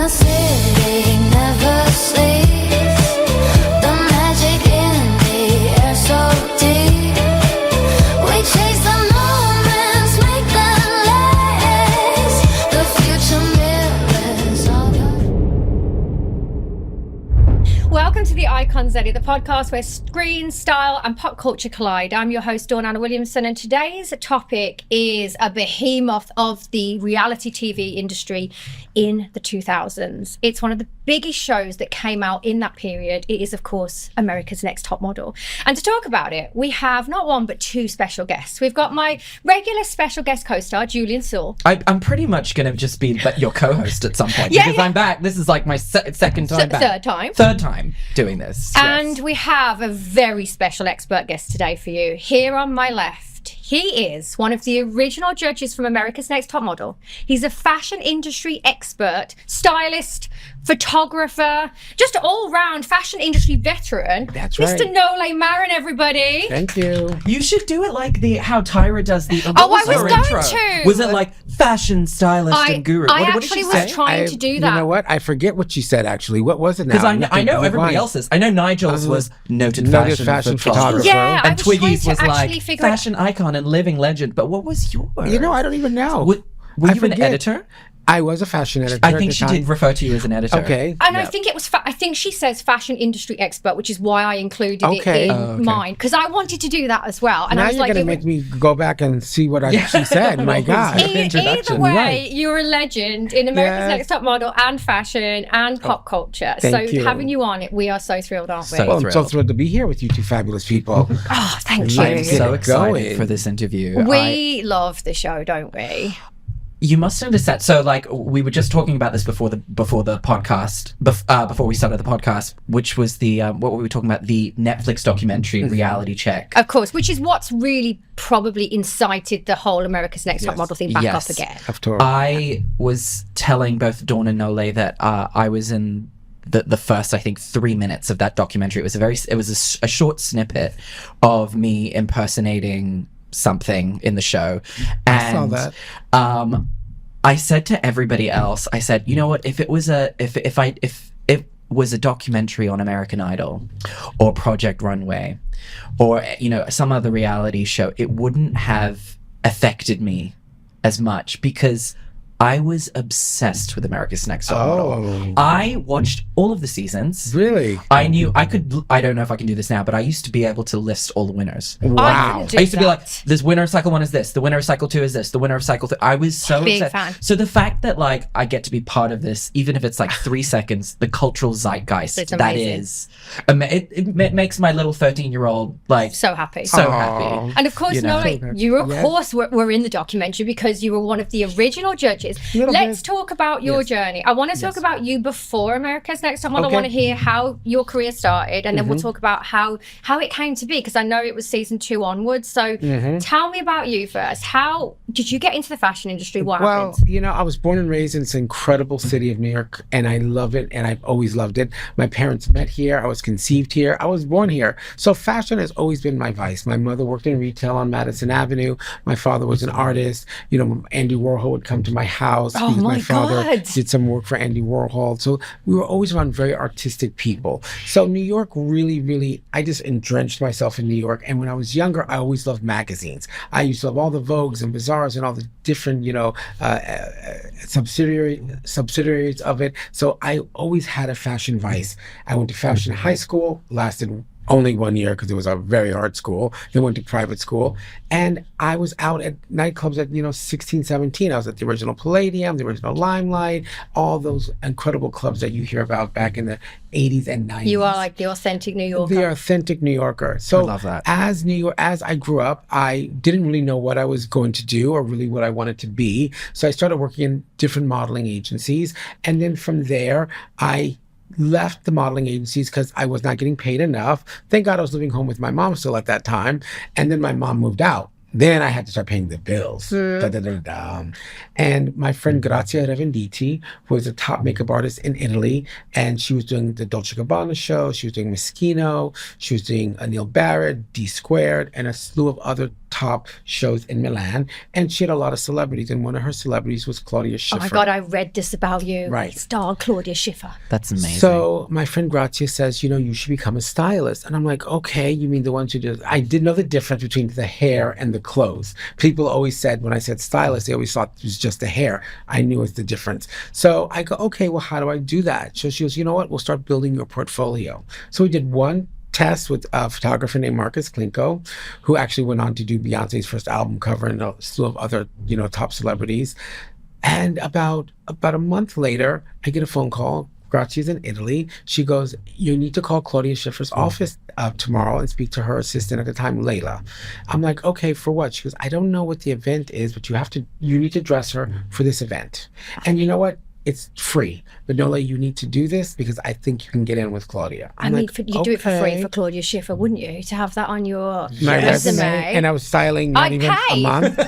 the city never sleeps. The magic in the air so deep. We chase the moments, make them last. The future mirrors all your... Welcome to the Icons Edit, the podcast where screen, style, and pop culture collide. I'm your host, Dawn Anna Williamson, and today's topic is a behemoth of the reality TV industry in the 2000s. It's one of the biggest shows that came out in that period. It is, of course, America's Next Top Model. And to talk about it, we have not one, but two special guests. We've got my regular special guest co-star, Julian Saul. I'm pretty much going to just be your co-host at some point because I'm back. This is like my second time back. Third time doing this. And we have a very special expert guest today for you. Here on my left, he is one of the original judges from America's Next Top Model. He's a fashion industry expert, stylist, photographer, just all-round fashion industry veteran. That's right. Mr. Nole Marin, everybody. Thank you. You should do it like how Tyra does the. I was going intro? to. Was it like fashion stylist and guru? I what did she actually say? was trying to do that. You know what? I forget what she said, actually. What was it now? Because I know everybody else's. I know Nigel's was noted fashion photographer. Yeah, and Twiggy's was like figure fashion icon and living legend. But what was yours? You know, I don't even know. Were you an editor? I was a fashion editor. I think she did refer to you as an editor. Okay. And I think it was, I think she says fashion industry expert, which is why I included it in mine. Because I wanted to do that as well. And now I was you're like, going to make me go back and see what she said. My God. Either way, right. You're a legend in America's Next Top Model and fashion and pop culture. Thank you. Having you on it, we are so thrilled, aren't we? I'm so thrilled to be here with you two fabulous people. Oh, thank you. I'm so excited for this interview. We love the show, don't we? You must understand. So, like, we were just talking about this before the podcast, before we started the podcast, which was the what were we talking about? The Netflix documentary Reality Check. Of course, which is what's really probably incited the whole America's Next Top Model thing back up again. Of course. I was telling both Dawn and Nole that I was in the first, I think, 3 minutes of that documentary. It was a short snippet of me impersonating something in the show, and I saw that. I said to everybody else, I said, you know what, if it was a documentary on American Idol or Project Runway or some other reality show, it wouldn't have affected me as much because I was obsessed with America's Next Top Model. I watched all of the seasons. Really? I knew I could. I don't know if I can do this now, but I used to be able to list all the winners. Wow. I used to be like, this winner of cycle 1 is this, the winner of cycle 2 is this, the winner of cycle 3. I was so big obsessed. fan. So the fact that like I get to be part of this, even if it's like 3 seconds, the cultural zeitgeist that is, it makes my little 13-year-old like so happy. Happy. And of course, you of course were in the documentary because you were one of the original judges. Let's talk about your journey. I want to talk about you before America's Next Top Model. I want to hear how your career started, and then we'll talk about how it came to be, because I know it was season 2 onwards. So tell me about you first. How did you get into the fashion industry? What happened? I was born and raised in this incredible city of New York, and I love it, and I've always loved it. My parents met here. I was conceived here. I was born here. So fashion has always been my vice. My mother worked in retail on Madison Avenue. My father was an artist. Andy Warhol would come to my house. Oh my father God. did some work for Andy Warhol. So we were always around very artistic people. So New York really, I just drenched myself in New York. And when I was younger, I always loved magazines. I used to love all the Vogues and Bazaars and all the different, subsidiaries of it. So I always had a fashion vice. I went to fashion high school, lasted only 1 year because it was a very hard school. Then went to private school. And I was out at nightclubs at, 16, 17. I was at the original Palladium, the original Limelight, all those incredible clubs that you hear about back in the 80s and 90s. You are like the authentic New Yorker. The authentic New Yorker. So I love that. As I grew up, I didn't really know what I was going to do or really what I wanted to be. So I started working in different modeling agencies. And then from there, I left the modeling agencies because I was not getting paid enough. Thank God I was living home with my mom still at that time. And then my mom moved out. Then I had to start paying the bills. Da, da, da, da. And my friend Grazia Revenditi, who was a top makeup artist in Italy, and she was doing the Dolce & Gabbana show, she was doing Moschino, she was doing Neil Barrett, D Squared, and a slew of other top shows in Milan. And she had a lot of celebrities, and one of her celebrities was Claudia Schiffer. Oh my God, I read this about you. Right. Star Claudia Schiffer. That's amazing. So my friend Grazia says, you should become a stylist. And I'm like, okay, you mean the ones who do... I didn't know the difference between the hair and the clothes. People always said, when I said stylist, they always thought it was just the hair. I knew it was the difference. So I go, okay, well, how do I do that? So she goes, you know what? We'll start building your portfolio. So we did one test with a photographer named Marcus Klinko, who actually went on to do Beyonce's first album cover and a slew of other, top celebrities. And about a month later, I get a phone call. Grazia's in Italy. She goes, you need to call Claudia Schiffer's office tomorrow and speak to her assistant at the time, Layla. I'm like, okay, for what? She goes, I don't know what the event is, but you need to dress her for this event. And you know what? It's free. But Nola, you need to do this because I think you can get in with Claudia. I mean, you'd do it for free for Claudia Schiffer, wouldn't you? To have that on your my resume. And I was styling not even a month.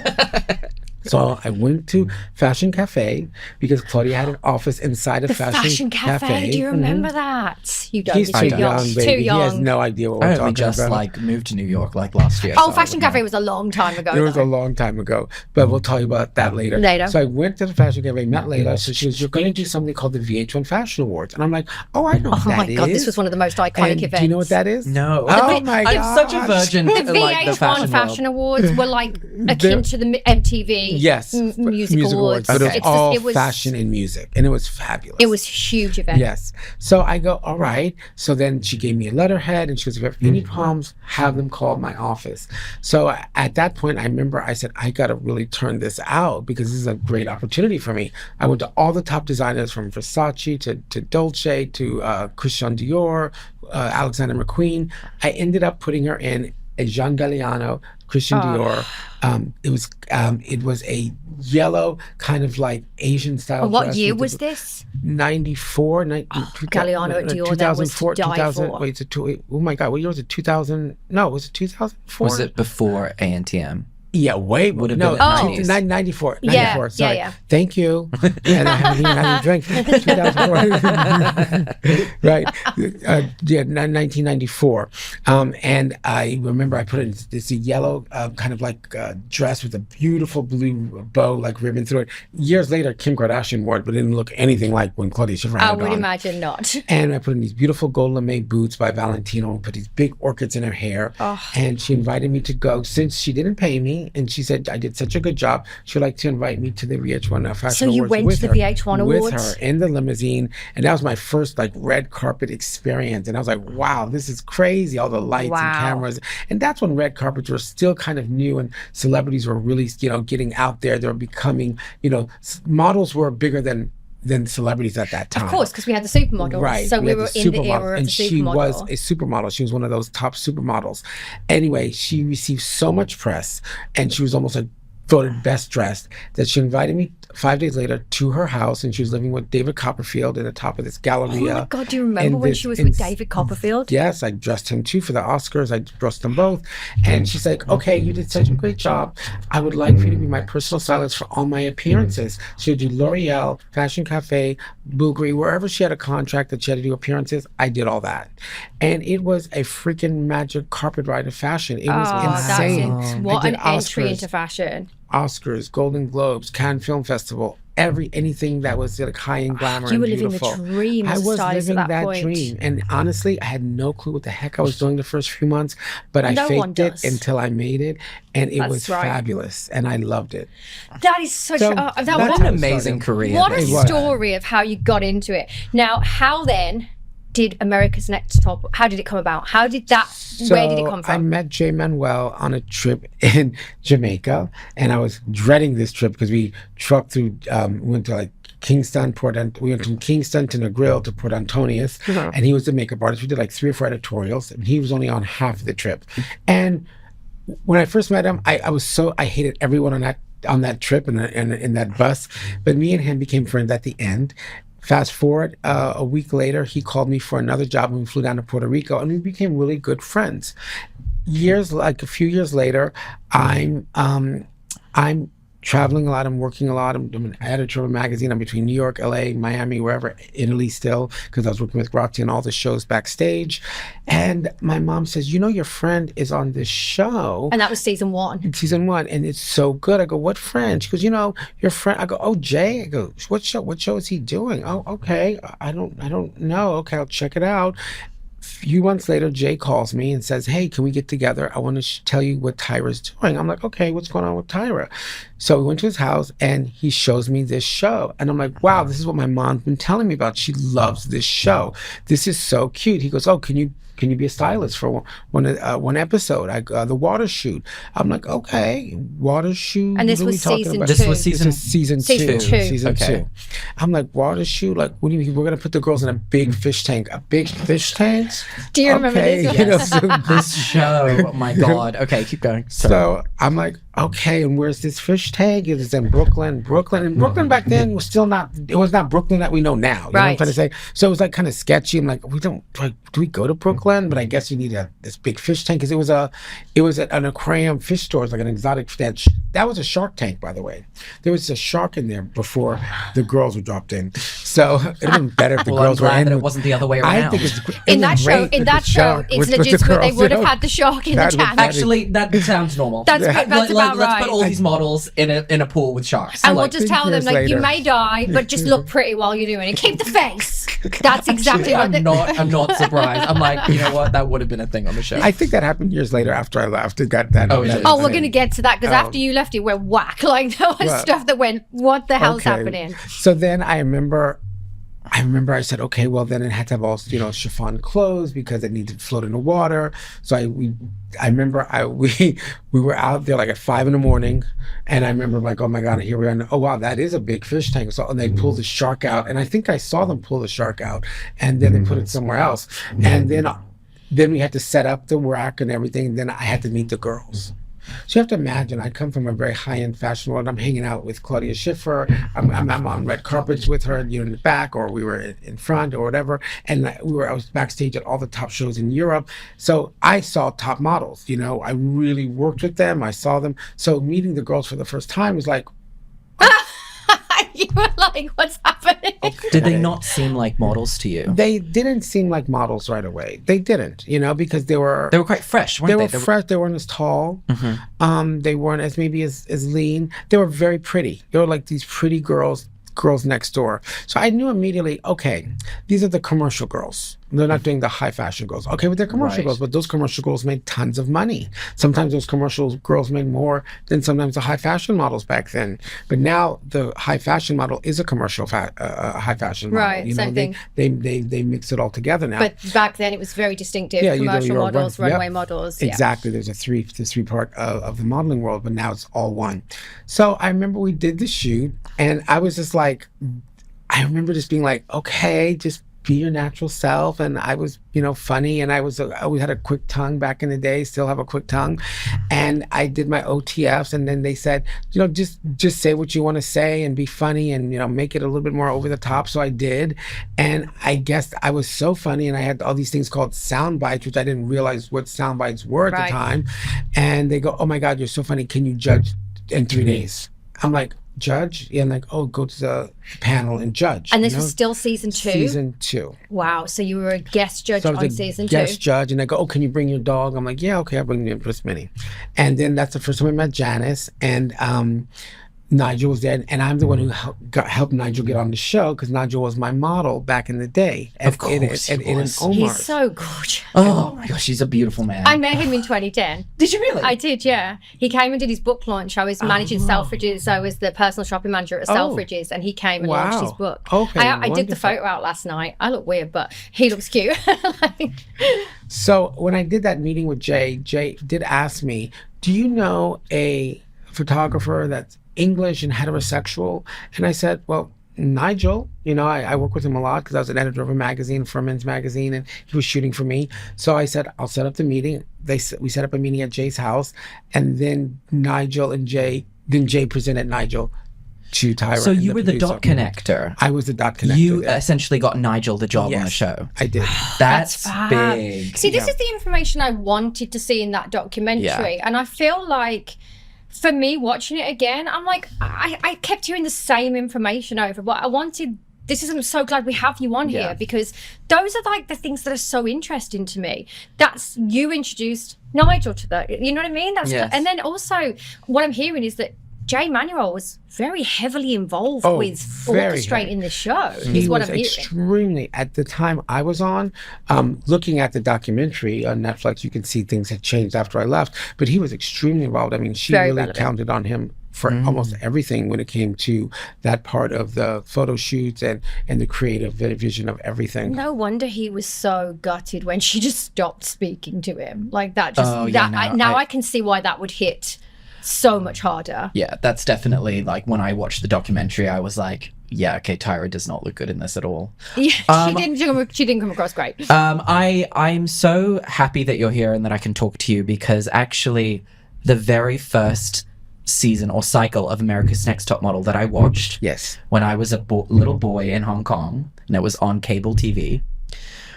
So I went to Fashion Cafe because Claudia had an office inside of Fashion Cafe. Do you remember that? You don't. He's too young, baby. Too young. He has no idea what we're I talking only just about. moved to New York last year. Oh, so Fashion Cafe was a long time ago. It was a long time ago, but we'll tell you about that later. So I went to the Fashion Cafe, met Layla. So she was, you're going to do something called the VH1 Fashion Awards. And I'm like, oh, I know what that is. Oh my God, this was one of the most iconic events. Do you know what that is? No. Oh my God. I'm such a virgin. The to, VH1 the fashion awards were like akin to the MTV Yes, music awards. But it was It was fashion and music, and it was fabulous. It was a huge event. Yes. So I go, all right. So then she gave me a letterhead, and she goes, if you have any problems, have them call my office. So at that point, I remember I said, I got to really turn this out because this is a great opportunity for me. I went to all the top designers from Versace to Dolce to Christian Dior, Alexander McQueen. I ended up putting her in a Jean Galliano, Christian Dior. It was a yellow kind of like Asian style. What year was this? 94. Galliano at Dior. 2004. That was to die for. Wait, oh my God, what year was it? 2000? No, was it 2004? Was it before Antm? Yeah, way would have no, been 94. Yeah, 94, sorry. yeah. Thank you. And I haven't even had a drink. 2004. Right. 1994. And I remember I put it in this yellow kind of like dress with a beautiful blue bow, like ribbon through it. Years later, Kim Kardashian wore it, but it didn't look anything like when Claudia Schiffer had it on. I would imagine not. And I put in these beautiful gold lame boots by Valentino, put these big orchids in her hair. And she invited me to go, since she didn't pay me, and she said I did such a good job, she'd like to invite me to the VH1 Fashion Awards. So you went to the VH1 Awards? With her in the limousine, and that was my first like red carpet experience. And I was like, wow, this is crazy, all the lights and cameras. And that's when red carpets were still kind of new and celebrities were really, getting out there. They were becoming, models were bigger than celebrities at that time. Of course, because we had the supermodels. Right. So we were in the era of the supermodel. And she was a supermodel. She was one of those top supermodels. Anyway, she received so much press, and she was almost like voted best dressed, that she invited me 5 days later to her house, and she was living with David Copperfield at the top of this galleria. Oh my God, do you remember when she was with David Copperfield? Yes, I dressed him too for the Oscars. I dressed them both. And she's like, okay, you did such a great job. I would like for you to be my personal stylist for all my appearances. She would do L'Oreal, Fashion Cafe, Bulgari, wherever she had a contract that she had to do appearances, I did all that. And it was a freaking magic carpet ride of fashion. It was insane. What an entry into fashion. Oscars, Golden Globes, Cannes Film Festival, anything that was like high in glamour. You were and living the dream. I was living that point. Dream, and honestly, I had no clue what the heck I was doing the first few months, but I faked it until I made it, and it was fabulous, and I loved it. That is such what an amazing career. What a story of how you got into it. Now, how then did America's Next Top, how did it come about? Where did it come from? I met Jay Manuel on a trip in Jamaica, and I was dreading this trip because we trucked through, we went to like Kingston, we went from Kingston to Negril to Port Antonius, and he was the makeup artist. We did like 3 or 4 editorials, and he was only on half of the trip. And when I first met him, I hated everyone on that trip and in that bus, but me and him became friends at the end. Fast forward, a week later, he called me for another job, and we flew down to Puerto Rico, and we became really good friends. a few years later, I'm traveling a lot. I'm working a lot. I'm an editor of a magazine. I'm between New York, LA, Miami, wherever, Italy still, because I was working with Roxy on all the shows backstage. And my mom says, you know, your friend is on this show. And that was season 1. Season 1, and it's so good. I go, what friend? She goes, you know, your friend. I go, oh, Jay. I go, what show is he doing? Oh, okay. I don't know. Okay, I'll check it out. Few months later, Jay calls me and says, hey, can we get together? I want to tell you what Tyra's doing. I'm like, okay, what's going on with Tyra? So we went to his house and he shows me this show. And I'm like, wow, this is what my mom's been telling me about. She loves this show. This is so cute. He goes, oh, can you be a stylist for one episode? The water shoot. I'm like, okay, water shoot. And this what are was we talking season about? 2. This was season Season two. Season Okay. 2. I'm like, water shoot? Like, what do you mean? We're going to put the girls in a big fish tank. A big fish tank? Do you remember this? You know, so This show, oh my God. Okay, keep going. So I'm like, okay, and where's this fish tank? It was in Brooklyn. And Brooklyn back then was still not, it was not Brooklyn that we know now. You know what I'm trying to say? So it was like kind of sketchy. I'm like, do we go to Brooklyn? But I guess you need this big fish tank, because it was at an aquarium fish store. It's like an exotic fish. That was a shark tank, by the way. There was a shark in there before the girls were dropped in. So it'd have been better if the Well, girls I'm were glad in. that it wasn't the other way around. I think it's In that show, it's legitimate. They would have had the shark in the tank. Actually, that sounds normal. That's about Let's right. put all these models in a pool with sharks. And we'll Like, just tell them, years like, you later. may die, but just look pretty while you're doing it. Keep the face. That's exactly what I'm not surprised. I'm like, you know what? That would have been a thing on the show. I think that happened years later after I left. It got that. Oh, yeah. Oh, we're going to get to that, because after you left, it went whack. Like, there was Well, stuff that went, what the hell's Okay. happening? So then I remember I said, okay, well then it had to have all, you know, chiffon clothes because it needed to float in the water. So we were out there like at 5 a.m, and I remember like, oh my God, here we are. Oh wow, that is a big fish tank. So and they pulled the shark out, and I think I saw them pull the shark out, and then they put it somewhere else, and then we had to set up the rack and everything. And then I had to meet the girls. So you have to imagine, I come from a very high-end fashion world. I'm hanging out with Claudia Schiffer. I'm on red carpets with her, you know, in the back, or we were in front or whatever. And I was backstage at all the top shows in Europe. So I saw top models, you know, I really worked with them. I saw them. So meeting the girls for the first time was like, You were like, what's happening? Did they not seem like models to you? they didn't seem like models right away. They didn't, you know, because they were quite fresh, weren't they? They were fresh. They weren't as tall. They weren't as maybe as lean. They were very pretty. They were like these pretty girls next door. So I knew immediately, okay, these are the commercial girls. They're not doing the high fashion girls. Okay, but they're commercial Right. girls, but those commercial girls made tons of money. Sometimes those commercial girls made more than sometimes the high fashion models back then. But now the high fashion model is a commercial high fashion model. Right, You know, same thing. They mix it all together now. But back then, it was very distinctive. Yeah, you know, Commercial you're models, yep. runway models. Yeah. Exactly. There's a three part of the modeling world, but now it's all one. So I remember we did the shoot, and I was just like, I remember just being like, okay, just be your natural self. And I was, you know, funny, and I always had a quick tongue back in the day, still have a quick tongue. And I did my OTFs, and then they said, you know, just say what you want to say and be funny and, you know, make it a little bit more over the top. So I did. And I guess I was so funny, and I had all these things called sound bites, which I didn't realize what sound bites were at Right. the time. And they go, oh my God, you're so funny. Can you judge in 3 days? I'm like, judge? Yeah, and like, oh, go to the panel and judge. And this you know? was still season 2? Season 2. Wow. So you were a guest judge So I was on a season 2? guest judge, and they go, oh, can you bring your dog? I'm like, yeah, okay, I'll bring the Empress Minnie. And then that's the first time I met Janice, and Nigel was there, and I'm the one who helped Nigel get on the show, because Nigel was my model back in the day. Of course he in was. Omar. He's so gorgeous. Oh my gosh, he's a beautiful man. I met him in 2010. Did you really? I did, yeah. He came and did his book launch. I was managing Selfridges. I was the personal shopping manager at Selfridges, and he came and launched his book. Okay, I did the wonderful. photo out last night. I look weird, but he looks cute. So when I did that meeting with Jay did ask me, do you know a photographer that's English and heterosexual? And I said, well, Nigel, you know, I work with him a lot because I was an editor of a magazine, for a men's magazine, and he was shooting for me. So I said, I'll set up the meeting. We set up a meeting at Jay's house, and then Jay presented Nigel to Tyra. So and you were the producer. dot connector. I was the dot connector. You yeah. essentially got Nigel the job on the Yes, show. I did. That's fab. big. See, this Yeah. is the information I wanted to see in that documentary. Yeah. And I feel like for me watching it again, I'm like, I kept hearing the same information over, but I wanted, I'm so glad we have you on Yeah. here, because those are like the things that are so interesting to me. That's, you introduced Nigel to that, you know what I mean? Yes. And then also what I'm hearing is that Jay Manuel was very heavily involved with very orchestrating the show, He is what was I'm hearing. extremely, at the time I was on, looking at the documentary on Netflix, you can see things had changed after I left, but he was extremely involved. I mean, she Very really relevant. counted on him for almost everything when it came to that part of the photo shoots and the creative vision of everything. No wonder he was so gutted when she just stopped speaking to him. Like that just Oh, yeah, no, I can see why that would hit so much harder. Yeah, that's definitely like when I watched the documentary, I was like, yeah, okay, Tyra does not look good in this at all. Yeah, she didn't come across great. I'm so happy that you're here and that I can talk to you, because actually the very first season or cycle of America's Next Top Model that I watched Yes. when I was a little boy in Hong Kong, and it was on cable TV,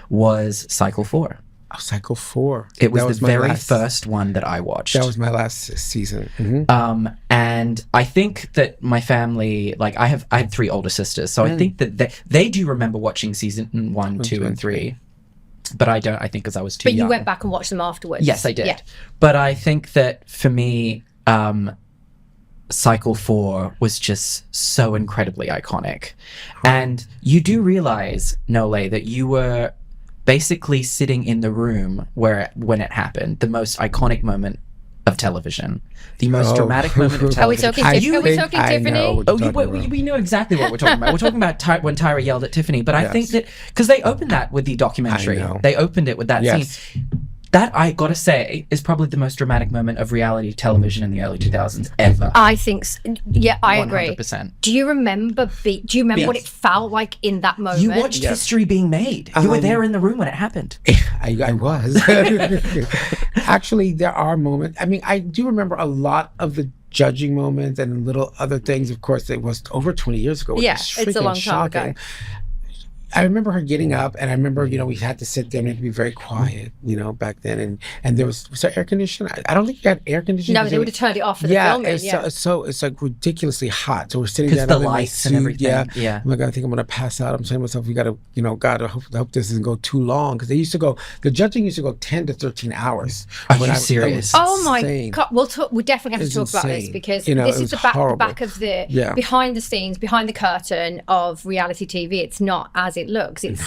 was cycle 4. Oh, cycle 4. It was, That the my very last- first one that I watched. That was my last season. And I think that my family, like I had 3 older sisters, so I think that they do remember watching season 1, 2, and 3. But I don't, I think because I was too But young. you went back and watched them afterwards. Yes, I did. Yeah. But I think that for me, cycle 4 was just so incredibly iconic. And you do realize, Nole, that you were basically sitting in the room when it happened, the most iconic moment of television, the most dramatic moment of television. Are we talking Tiffany? We know exactly what we're talking about. We're talking about when Tyra yelled at Tiffany, but I Yes. think that because they opened that with the documentary, I know. they opened it with that Yes. scene. That, I gotta say, is probably the most dramatic moment of reality television in the early 2000s ever. I think yeah, I agree. 100%. Do you remember what it felt like in that moment? You watched history being made. You were there in the room when it happened. I was. Actually, there are moments. I mean, I do remember a lot of the judging moments and little other things. Of course, it was over 20 years ago. Yeah, It's it's a freaking long time ago. shocking. I remember her getting up, and I remember, we had to sit there and have to be very quiet, back then. And there was there air conditioning? I don't think you had air conditioning. No, they would have turned it off for the filming. It's like ridiculously hot. So we're sitting 'Cause there. the I'm in my lights and suit, everything, yeah. Oh my God, I think I'm going to pass out. I'm saying to myself, we got to, God, I hope this doesn't go too long. Because the judging used to go 10 to 13 hours. Are When you I was serious? Oh my insane. God! We definitely have to It's talk about this insane. because It this is was the horrible. back of the Yeah. behind the scenes, behind the curtain of reality TV. It's not as it looks. It's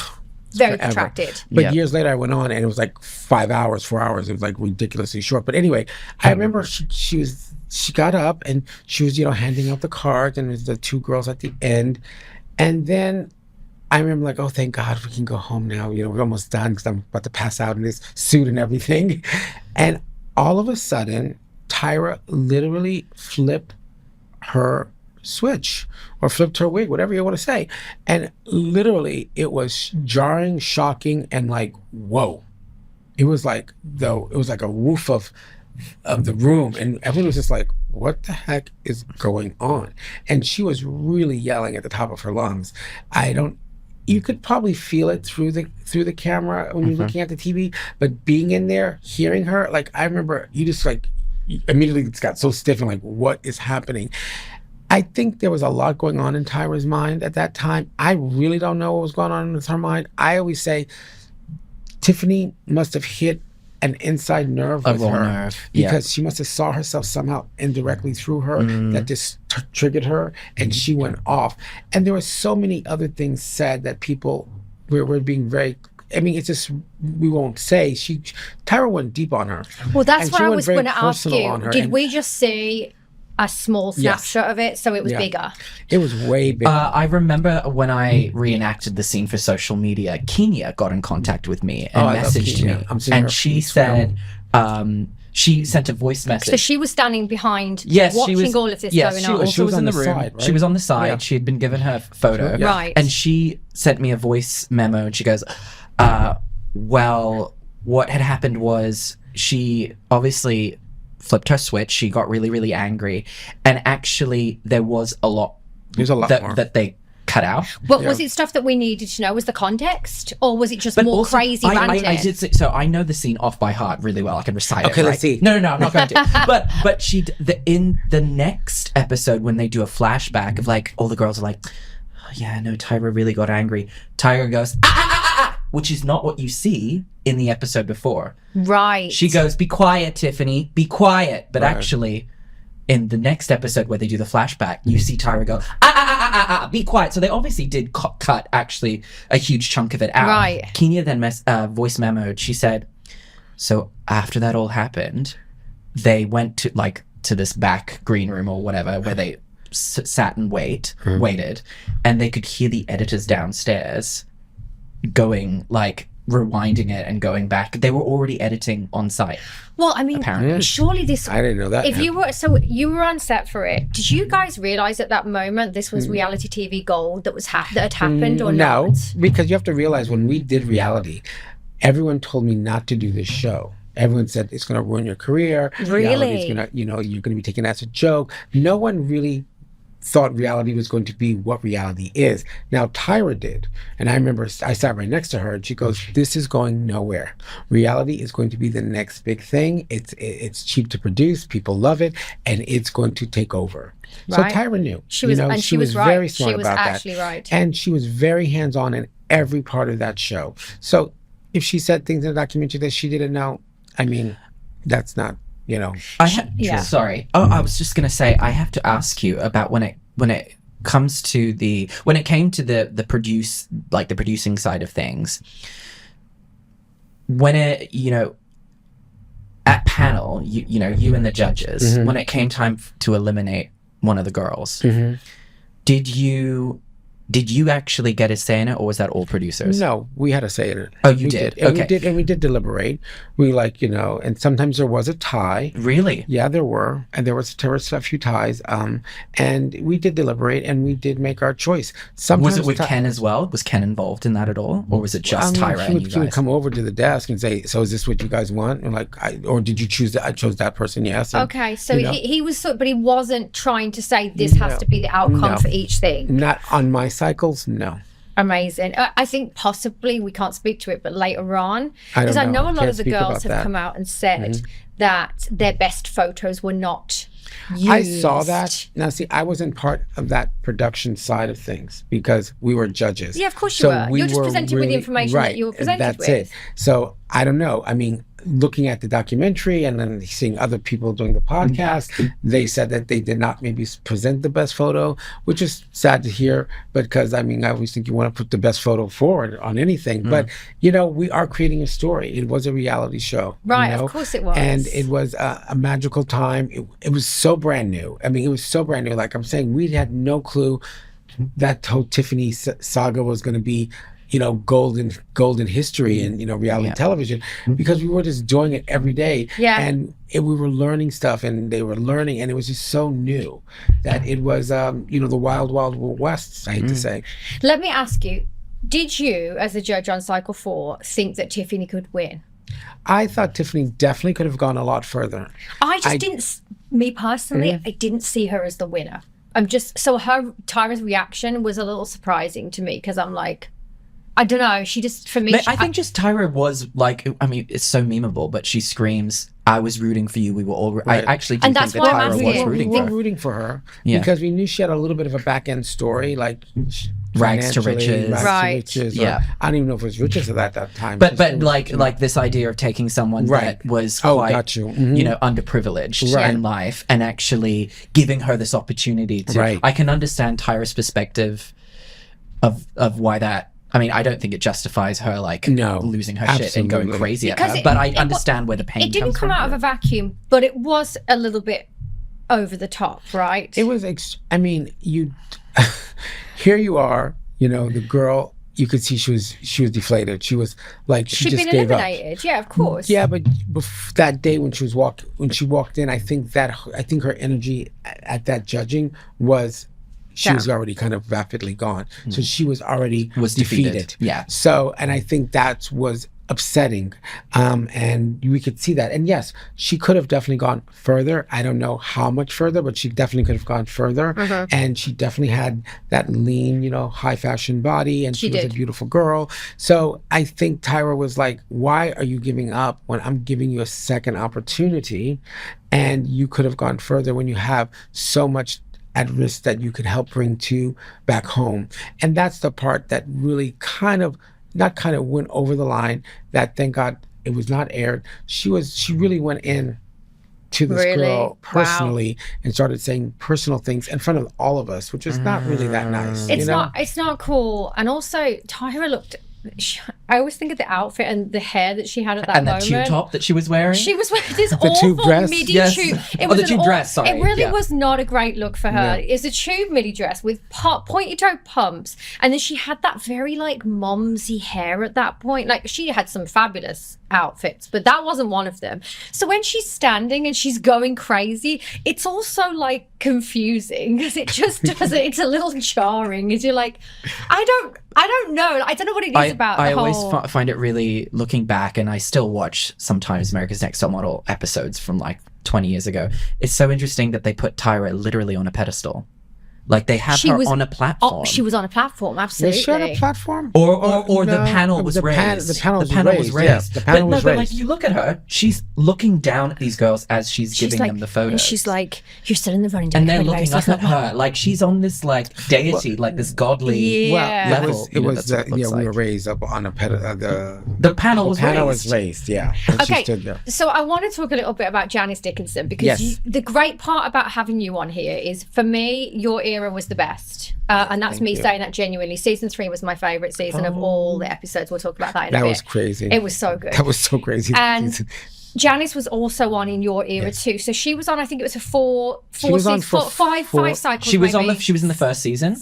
very Forever. protracted. But Yeah. years later, I went on, and it was like 5 hours, 4 hours. It was like ridiculously short. But anyway, I remember she got up and she was, handing out the cards, and there's the 2 girls at the end. And then I remember like, oh, thank God we can go home now. We're almost done because I'm about to pass out in this suit and everything. And all of a sudden, Tyra literally flipped her switch or flipped her wig, whatever you want to say. And literally it was jarring, shocking, and like, whoa. It was like a woof of the room, and everyone was just like, what the heck is going on? And she was really yelling at the top of her lungs. You could probably feel it through the camera when you're looking at the TV, but being in there, hearing her, like, I remember you just like immediately got so stiff and like, what is happening? I think there was a lot going on in Tyra's mind at that time. I really don't know what was going on in her mind. I always say Tiffany must have hit an inside nerve with raw her nerve, yeah. because she must have saw herself somehow indirectly through her that just triggered her, and she went off. And there were so many other things said that people were being very. I mean, it's just, we won't say. Tyra went deep on her. Well, that's And what she I went was very going to ask personal you. on her, Did and we just see a small snapshot of it, so it was Yeah. bigger? It was way bigger. I remember when I reenacted the scene for social media, Kenya got in contact with me and I love messaged Kenya. me. I'm seeing her And she tweets right said, she sent a voice message. So she was standing behind, Yes, watching she was, all of this yes, going she on. was, she was on in the the room. side, right? She was on the side. Yeah. She had been given her photo. Yeah. Right. And she sent me a voice memo, and she goes, well, what had happened was she obviously flipped her switch. She got really, really angry. And actually, there was a lot There's a lot more. that they cut out. But was it stuff that we needed to know? Was the context, or was it just But more also, crazy ranting? I did say, so I know the scene off by heart really well. I can recite it. Okay, let's right? see. No, I'm not going to. But in the next episode when they do a flashback of like all the girls are like, oh, yeah, no, Tyra really got angry. Tyra goes, which is not what you see in the episode before. Right. She goes, be quiet, Tiffany, be quiet. But Right. actually, in the next episode where they do the flashback, you see Tyra go, be quiet. So they obviously did cut actually a huge chunk of it out. Right. Kenya then voice memoed. She said, so after that all happened, they went to this back green room or whatever where they sat and waited, and they could hear the editors downstairs going like rewinding it and going back. They were already editing on site. Well, I mean, Apparently. surely this. I didn't know that. If you were you were on set for it, did you guys realize at that moment this was reality TV gold that was that had happened or no, not? because you have to realize when we did reality, everyone told me not to do this show. Everyone said it's going to ruin your career. Really? Reality is going to, you're going to be taken as a joke. No one really thought reality was going to be what reality is. Now, Tyra did. And I remember I sat right next to her and she goes, this is going nowhere. Reality is going to be the next big thing. It's cheap to produce. People love it. And it's going to take over. Right. So Tyra knew. She was, and she was right. very smart She was about actually that. right. And she was very hands-on in every part of that show. So if she said things in the documentary that she didn't know, I mean, that's not, Sorry. Oh, I was just gonna say I have to ask you about when it came to the producing side of things. When it at panel, you and the judges, when it came time to eliminate one of the girls, did you actually get a say in it, or was that all producers? No, we had a say in it. Oh, you We did? And Okay. we did deliberate. We and sometimes there was a tie. Really? Yeah, there were. And there was a few ties. And we did deliberate and we did make our choice. Sometimes Was it with Ken as well? Was Ken involved in that at all? Or was it just Tyra and you He would guys? come over to the desk and say, so is this what you guys want? And or did you choose that? I chose that person, yes. And, Okay, so he was, but he wasn't trying to say this has to be the outcome No. for each thing. Not on my cycles, no. Amazing. I think possibly we can't speak to it, but later on, I don't because I know. know a lot Can't of the speak girls about have that. come out and said that their best photos were not used. I saw that. Now, see, I wasn't part of that production side of things because we were judges. Yeah, of course you were. You're just presenting with the information that you were presented that's with. It. So I don't know. I mean, looking at the documentary and then seeing other people doing the podcast, they said that they did not maybe present the best photo, which is sad to hear. Because I mean, I always think you want to put the best photo forward on anything. But we are creating a story. It was a reality show, Right, of course it was. and it was a magical time. It was so brand new. I mean, it was so brand new. Like I'm saying, we had no clue that whole Tiffany saga was going to be, golden history in, reality television, because we were just doing it every day. Yeah. And we were learning stuff and they were learning, and it was just so new that it was, the wild, wild west, I hate to say. Let me ask you, did you, as a judge on Cycle 4, think that Tiffany could win? I thought Tiffany definitely could have gone a lot further. Me personally, I didn't see her as the winner. Tyra's reaction was a little surprising to me because I'm like, I don't know. She just, for me, I think just Tyra was like, I mean, it's so memeable, but she screams, I was rooting for you. We were all, Right. I actually do And think that's that why I'm Tyra asking was you. rooting we for were her. rooting for her Yeah. because we knew she had a little bit of a back end story, like Rags to financially, riches. rags Right. to riches. Yeah. I don't even know if it was riches at that time. But Just it was, like this idea of taking someone Right. that was Oh, quite, got you. Mhm. underprivileged Right. in life and actually giving her this opportunity to, Right. I can understand Tyra's perspective of why that, I mean, I don't think it justifies her losing her shit and going absolutely. crazy at Because her, it- but I it understand where the pain it didn't comes come from. out of a vacuum, but it was a little bit over the top, right? It was, here you are, the girl, you could see she was deflated. She was like, she She'd just been gave up. eliminated. Yeah, of course. Yeah, but that day when she walked in, I think her energy at that judging was, she was already kind of rapidly gone. So she was already Was defeated. Yeah. So, and I think that was upsetting. And we could see that. And yes, she could have definitely gone further. I don't know how much further, but she definitely could have gone further. And she definitely had that lean, high fashion body, and she was a beautiful girl. So I think Tyra was like, why are you giving up when I'm giving you a second opportunity? And you could have gone further when you have so much at risk that you could help bring to back home. And that's the part that really not went over the line, that thank God it was not aired. She really went in to this girl personally and started saying personal things in front of all of us, which is not really that nice. It's not cool. And also Tyra looked, I always think of the outfit and the hair that she had at that moment. And the tube top that she was wearing. She was wearing this awful midi tube. The tube dress, sorry. It really was not a great look for her. No. It's a tube midi dress with pointy toe pumps. And then she had that very like momsy hair at that point. Like she had some fabulous outfits, but that wasn't one of them. So when she's standing and she's going crazy, it's also like confusing because it just does it. It's a little jarring because you're like, I don't know. I don't know what it is about I the whole... always find it really, looking back, and I still watch sometimes America's Next Top Model episodes from like 20 years ago. It's so interesting that they put Tyra literally on a pedestal. Like they have her on a platform. Oh, she was on a platform, absolutely. Was she on a platform? Or the panel was raised. The panel was raised. Yes, the panel was raised. But like you look at her, she's looking down at these girls as she's giving them the photos. And she's like, you're still in the running. And they're looking up at her. Like she's on this like deity, like this godly level. It was we were raised up on a pedestal. The panel was raised. The panel was raised, yeah. Okay, so I want to talk a little bit about Janice Dickinson because the great part about having you on here is, for me, your era was the best. And that's me saying that genuinely. Season 3 was my favorite season of all the episodes. We'll talk about that in a bit. That was crazy. It was so good. That was so crazy. And Janice was also on in your era too. So she was on, I think it was a five cycles. She was She was in the first season.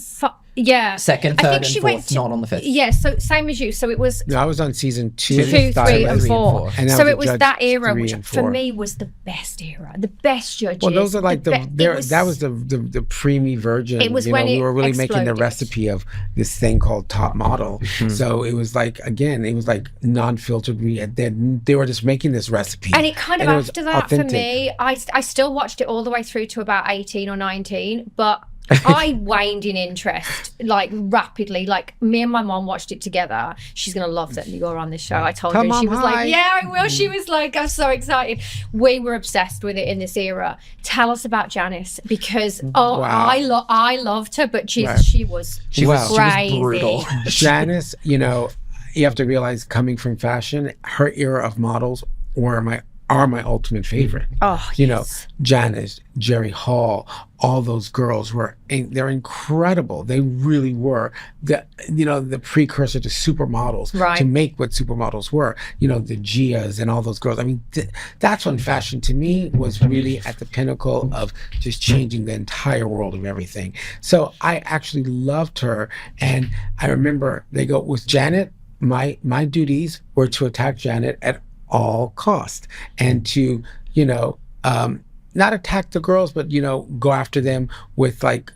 Second, third, and fourth. Not on the fifth. Yeah. So same as you. So it was. No, I was on season 2, 3, and 4. And so it was that era, which for me was the best era. The best judges. Well, those are like that was the preemie version. It was when we were really making the recipe of this thing called Top Model. So it was like, again, it was like non-filtered. They were just making this recipe. And it kind of after that, authentic. For me, I still watched it all the way through to about 18 or 19, but I waned in interest like rapidly. Like me and my mom watched it together. She's gonna love that you're on this show. I told her. She was like, yeah, I will. She was like, I'm so excited. We were obsessed with it in this era. Tell us about Janice, because I loved her, but she was brutal. Janice, you have to realize, coming from fashion, her era of models are my ultimate favorite. Janice, Jerry Hall, all those girls they're incredible. They really were the precursor to supermodels, to make what supermodels were. The Gias and all those girls. I mean, that's when fashion to me was really at the pinnacle of just changing the entire world of everything. So I actually loved her, and I remember they go with Janet. My duties were to attack Janet at all cost, and to not attack the girls, but go after them with like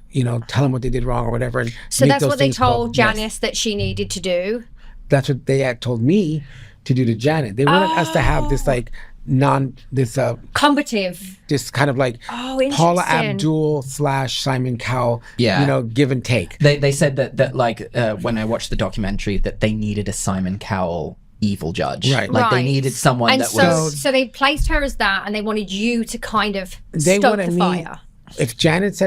tell them what they did wrong or whatever. And so that's what they told Janice that she needed to do. That's what they had told me to do to Janet. They wanted us to have this like combative, this kind of like Paula Abdul / Simon Cowell, give and take. They said that like when I watched the documentary, that they needed a Simon Cowell evil judge, they needed someone so they placed her as that, and they wanted you to kind of stoke the fire. If Janet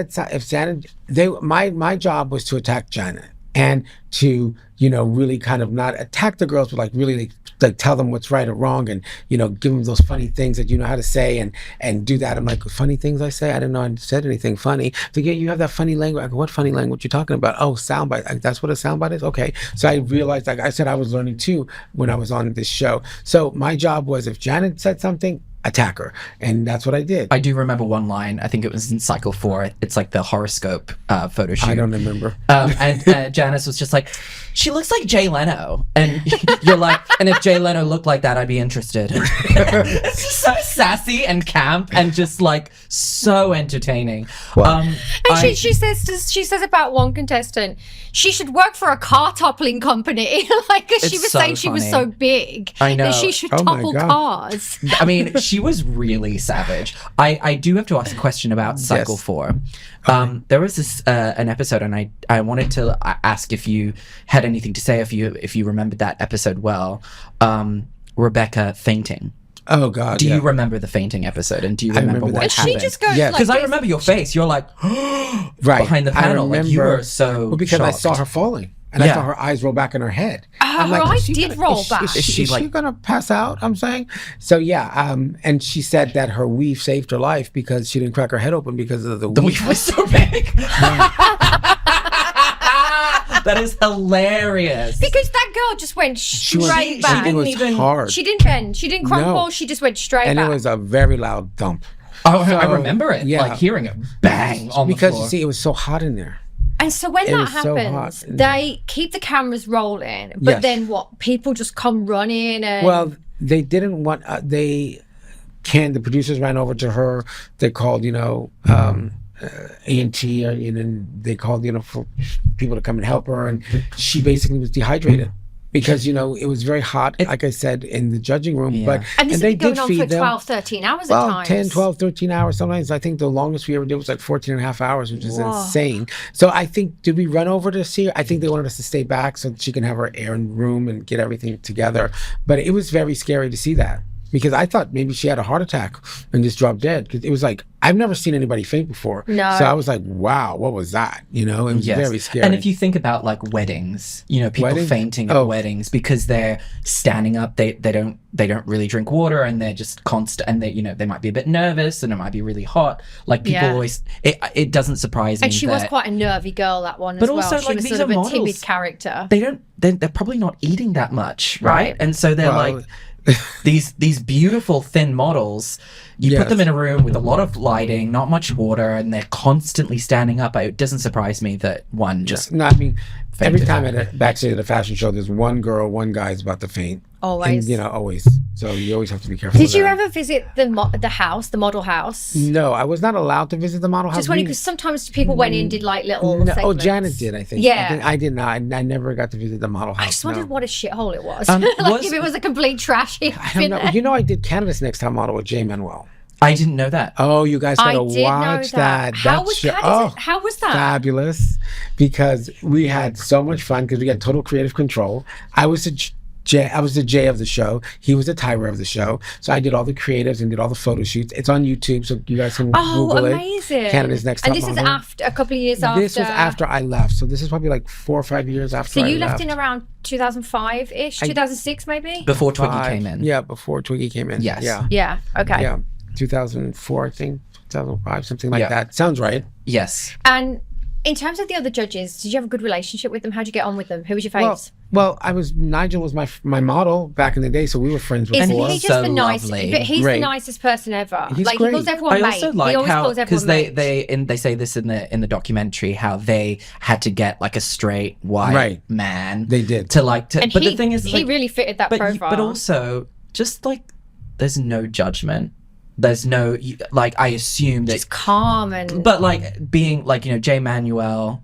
my job was to attack Janet, and to really kind of not attack the girls, but like really like tell them what's right or wrong, and give them those funny things that you know how to say, and do that. I'm like, funny things I say? I didn't know I said anything funny. You have that funny language. I go, what funny language you talking about? Oh, soundbite. That's what a soundbite is? Okay. So I realized, like I said, I was learning too when I was on this show. So my job was, if Janet said something, attack her, and that's what I did. I do remember one line. I think it was in cycle 4. It's like the horoscope photo shoot. I don't remember. And Janice was just like, she looks like Jay Leno. And you're like, and if Jay Leno looked like that, I'd be interested. It's just so sassy and camp and just like so entertaining. And she says about one contestant, she should work for a car toppling company. Like, because she It's was so saying she was so funny. big I know. that she should Oh my topple God. cars. I mean, she was really savage. I do have to ask a question about Cycle Yes. 4. There was this an episode, and I wanted to ask if you had anything to say, if you remembered that episode well. Rebecca fainting. Oh God. Do yeah. you remember the fainting episode? And do you remember remember what And that. she happened? just goes Yeah. like Because I this. remember your face. You're like Right. behind the I panel. Like you remember- were so Well, because I shocked. saw her falling. And Yeah. I saw her eyes roll back in her head. Her is eyes she did roll is back. Is Is she, she is like- she gonna pass out? I'm saying. So yeah, and she said that her weave saved her life because she didn't crack her head open because of the The weave. weave was so big. That is hilarious. Because that girl just went went- straight back. It was even- hard. She didn't bend. She didn't crumple. No. She just went straight And back. it was a very loud thump. Oh, I So, remember it. yeah. Like hearing it bang on Because the floor. you see, it was so hot in there. And so when It that was so happens, hot. they keep the cameras rolling. But Yes. then what? People just come running and Well, they didn't want. The producers ran over to her. They called, A&T, and they called, for people to come and help her, and she basically was dehydrated because it was very hot, like I said, in the judging room. Yeah. But and this they has been going did on feed for them. 12, 13 hours Well, at times. 10, 12, 13 hours. Sometimes I think the longest we ever did was like 14 and a half hours, which is Whoa. insane. So I think, did we run over to see her? I think they wanted us to stay back so that she can have her air in the room and get everything together. But it was very scary to see that because I thought maybe she had a heart attack and just dropped dead. Because it was like, I've never seen anybody faint before. No. So I was like, wow, what was that? It was Yes. very scary. And if you think about like weddings, people Wedding? fainting at Oh. weddings because they're standing up, they don't really drink water and they're just constant, and they might be a bit nervous and it might be really hot. Like people Yeah. always, it doesn't surprise me. and she was that quite a nervy girl, that one, But as well. also, She like, was these sort of are a models. timid character. they're probably not eating that much, right? Right. And so they're Well, like these beautiful thin models. You put Yes. them in a room with a lot of lighting, not much water, and they're constantly standing up. It doesn't surprise me that one just No, I mean, every fainted. time at a backstage at a fashion show, there's one girl, one guy is about to faint. Always. And, always. So you always have to be careful. Did with you that. ever visit the house, the model house? No, I was not allowed to visit the model house. Just wondering, because sometimes people went in, did like little No, segments. Janet did, I think. Yeah. I did not. I never got to visit the model house. I just wondered no. what a shithole it was. Um, like was- if it was a complete trash heap I don't in know. there. I did Canada's Next Top Model with Jay Manuel. I didn't know that. Oh, you guys I gotta did watch know that. How was show. Canada's- how was that? Fabulous, because we had so much fun because we got total creative control. I was the J of the show. He was the Tyra of the show. So I did all the creatives and did all the photo shoots. It's on YouTube, so you guys can Oh, Google amazing. it. Canada's Next Top And this Model. is after, a couple of years after. This was after I left. So this is probably like 4 or 5 years after So I you left. left in around 2005-ish, 2006 maybe? Before Twiggy Five. came in. Yeah, before Twiggy came in. Yes. Yeah. Yeah, okay. Yeah. 2004, I think. 2005, something like Yeah. that. Sounds right. Yes. And in terms of the other judges, did you have a good relationship with them? How'd you get on with them? Who was your faves? Well, Nigel was my model back in the day, so we were friends Isn't before. he just So the nicest? lovely. But he's the Great. nicest person ever. He's like great. he calls everyone I mate. also He like always how calls because everyone they mate. they say this in the documentary how they had to get like a straight white Right. man. They did. to And but he, the thing is, he like, really fitted that but profile. but also just like there's no judgment. There's no like I assume that, just calm and but like being like Jay Manuel,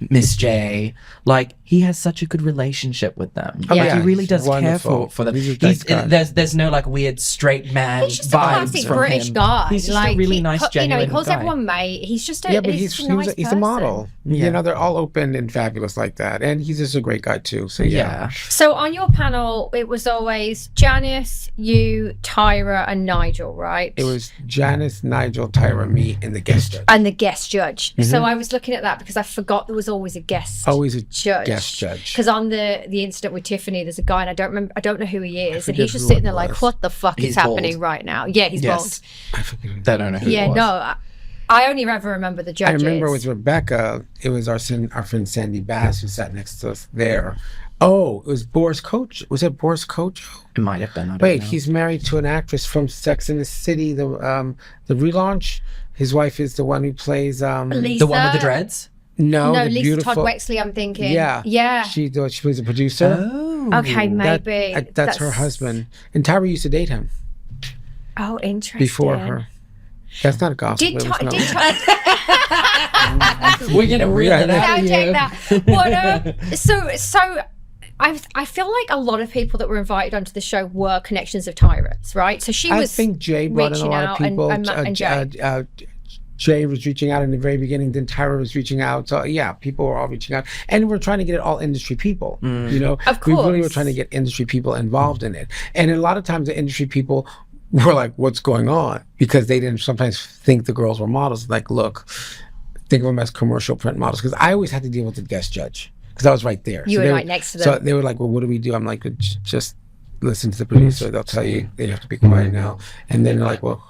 Miss J, like he has such a good relationship with them. Oh, Like yeah, he really he's does care wonderful. for them. He's a nice guy. There's no like weird straight man he's just a vibes classic from British him. guy. He's just like, a really nice, he genuine calls guy. everyone mate. He's just a Yeah, but he's he's a nice a person. model. Yeah. They're all open and fabulous like that. And he's just a great guy too. So Yeah. So on your panel, it was always Janice, you, Tyra, and Nigel, right? It was Janice, Nigel, Tyra, me, and the guest judge. and the guest judge. Mm-hmm. So I was looking at that because I forgot there was always a guest. Always a judge. guest judge. Because on the incident with Tiffany, there's a guy and I don't know who he is, and forget he's just who sitting it there like, was. what the fuck He's is happening bald. right now? Yeah, he's Yes. I forget. I don't know who bald. Yeah, it was. no, I only ever remember the I judges. remember with Rebecca, it was our friend Sandy Bass who sat next to us there. Oh, it was Boris Coach. Was it Boris Coach? It might have been. I don't Wait, know. he's married to an actress from Sex and the City, the relaunch. His wife is the one who plays Lisa. the one with the dreads. No, No, the Lisa beautiful. Todd Wexley, I'm thinking. Yeah. Yeah. She was a producer. Oh. Okay, maybe. That's her husband. And Tyra used to date him Oh, interesting. before her. That's not a gossip. Did It was no- We're gonna reel it out. I'll take that. What, so I feel like a lot of people that were invited onto the show were connections of Tyra's, right? So she I was think Jay brought in a reaching lot of out people. and Jay. Jay was reaching out in the very beginning, then Tyra was reaching out. So yeah, people were all reaching out. And we're trying to get it all industry people. You know? Of We really were course. trying to get industry people involved in it. And a lot of times the industry people were like, what's going on? Because they didn't sometimes think the girls were models. Like, look, think of them as commercial print models. Because I always had to deal with the guest judge. Because I was right there. You were they right next to them. So they were like, well, what do we do? I'm like, just listen to the producer. They'll tell you they have to be quiet now. And then they're like, well,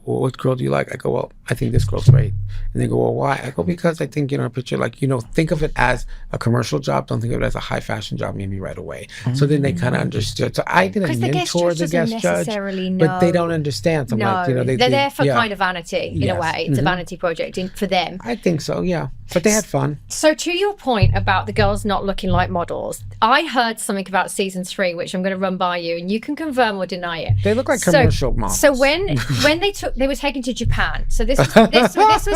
what girl do you like? I go, well, I think this girl's great. And they go, well, why? I go, because I think, a picture, like, think of it as a commercial job. Don't think of it as a high fashion job, maybe right away. So then they kind of understood. So I didn't the guest mentor judge the doesn't guest judge, necessarily but they know. don't understand. So I'm No, like, they're there for yeah. kind of vanity in a Yes. way. It's a vanity project for them. I think so, yeah. But they had fun. So to your point about the girls not looking like models, I heard something about season 3, which I'm going to run by you, and you can confirm or deny it. They look like commercial models. So when they were taken to Japan. So this was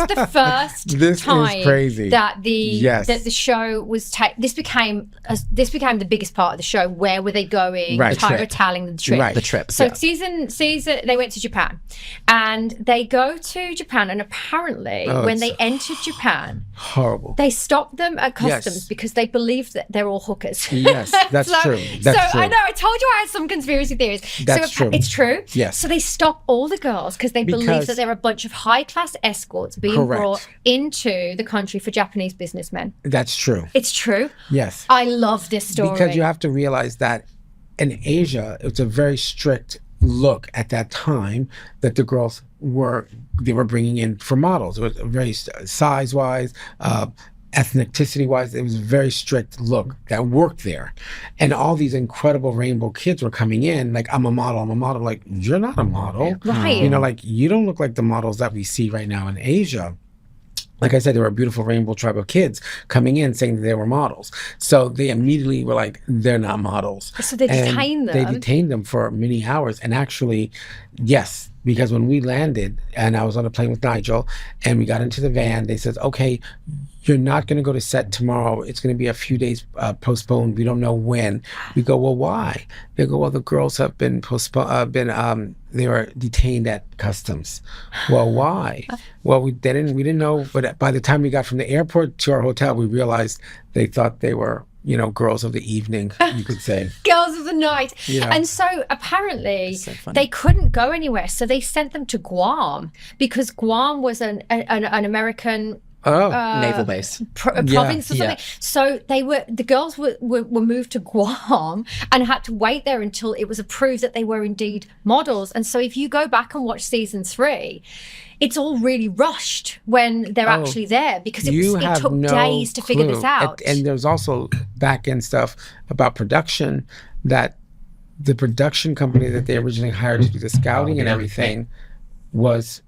the first This is time crazy. that Yes. the show was this became the biggest part of the show. Where were they going? Right. Tyra Trip. telling the trip. Right. The trip. So yeah. season they went to Japan, and they go to Japan, and apparently when it's they entered Japan, Horrible. they stopped them at customs Yes. because they believed that they're all hookers. Yes, that's So- true. That's so true. I know I told you I had some conspiracy theories. That's so true. It's true. Yes. So they stop all the girls because they believe Because- that they're a bunch of high class escorts being Correct. brought into the country for Japanese businessmen. That's true. It's true. Yes. I love this story. Because you have to realize that in Asia, it's a very strict look at that time that the girls were bringing in for models. It was very size-wise, ethnicity-wise. It was a very strict look that worked there. And all these incredible rainbow kids were coming in like, I'm a model. Like, you're not a model. Right. Like, you don't look like the models that we see right now in Asia. Like I said, there were beautiful rainbow tribal kids coming in saying that they were models. So they immediately were like, they're not models. So they And detained They them? detained them for many hours. And actually, yes, because when we landed and I was on a plane with Nigel and we got into the van, they said, okay, you're not going to go to set tomorrow. It's going to be a few days postponed. We don't know when. We go, well, why? They go, well, the girls have been postponed. They were detained at customs. Well, why? Well, we didn't know. But by the time we got from the airport to our hotel, we realized they thought they were, girls of the evening, you could say. Girls of the night. Yeah. And so apparently So funny. they couldn't go anywhere. So they sent them to Guam because Guam was an American Oh, Naval base. province or yeah. something. So the girls were moved to Guam and had to wait there until it was approved that they were indeed models. And so if you go back and watch season 3, it's all really rushed when they're actually there because it took days to figure this out. And there's also back end stuff about production that the production company that they originally hired to do the scouting and everything was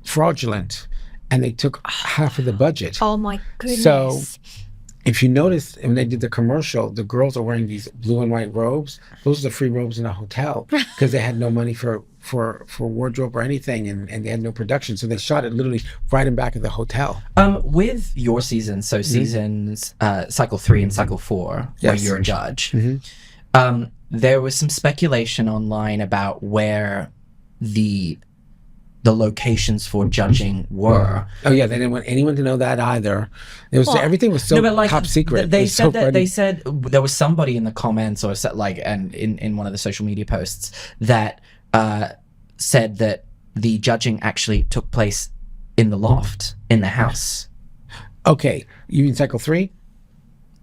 fraudulent. And they took half of the budget. Oh my goodness. So if you notice, when they did the commercial, the girls are wearing these blue and white robes. Those are the free robes in a hotel because they had no money for wardrobe or anything, and they had no production. So they shot it literally right in back of the hotel. With your seasons, so seasons cycle 3 and cycle 4, where Yes. you're a judge, there was some speculation online about where the locations for judging were. Oh yeah, they didn't want anyone to know that either. It was everything was so top secret. They It was said so that funny. they said there was somebody in the comments or and in one of the social media posts that said that the judging actually took place in the loft in the house. Okay, you mean cycle 3?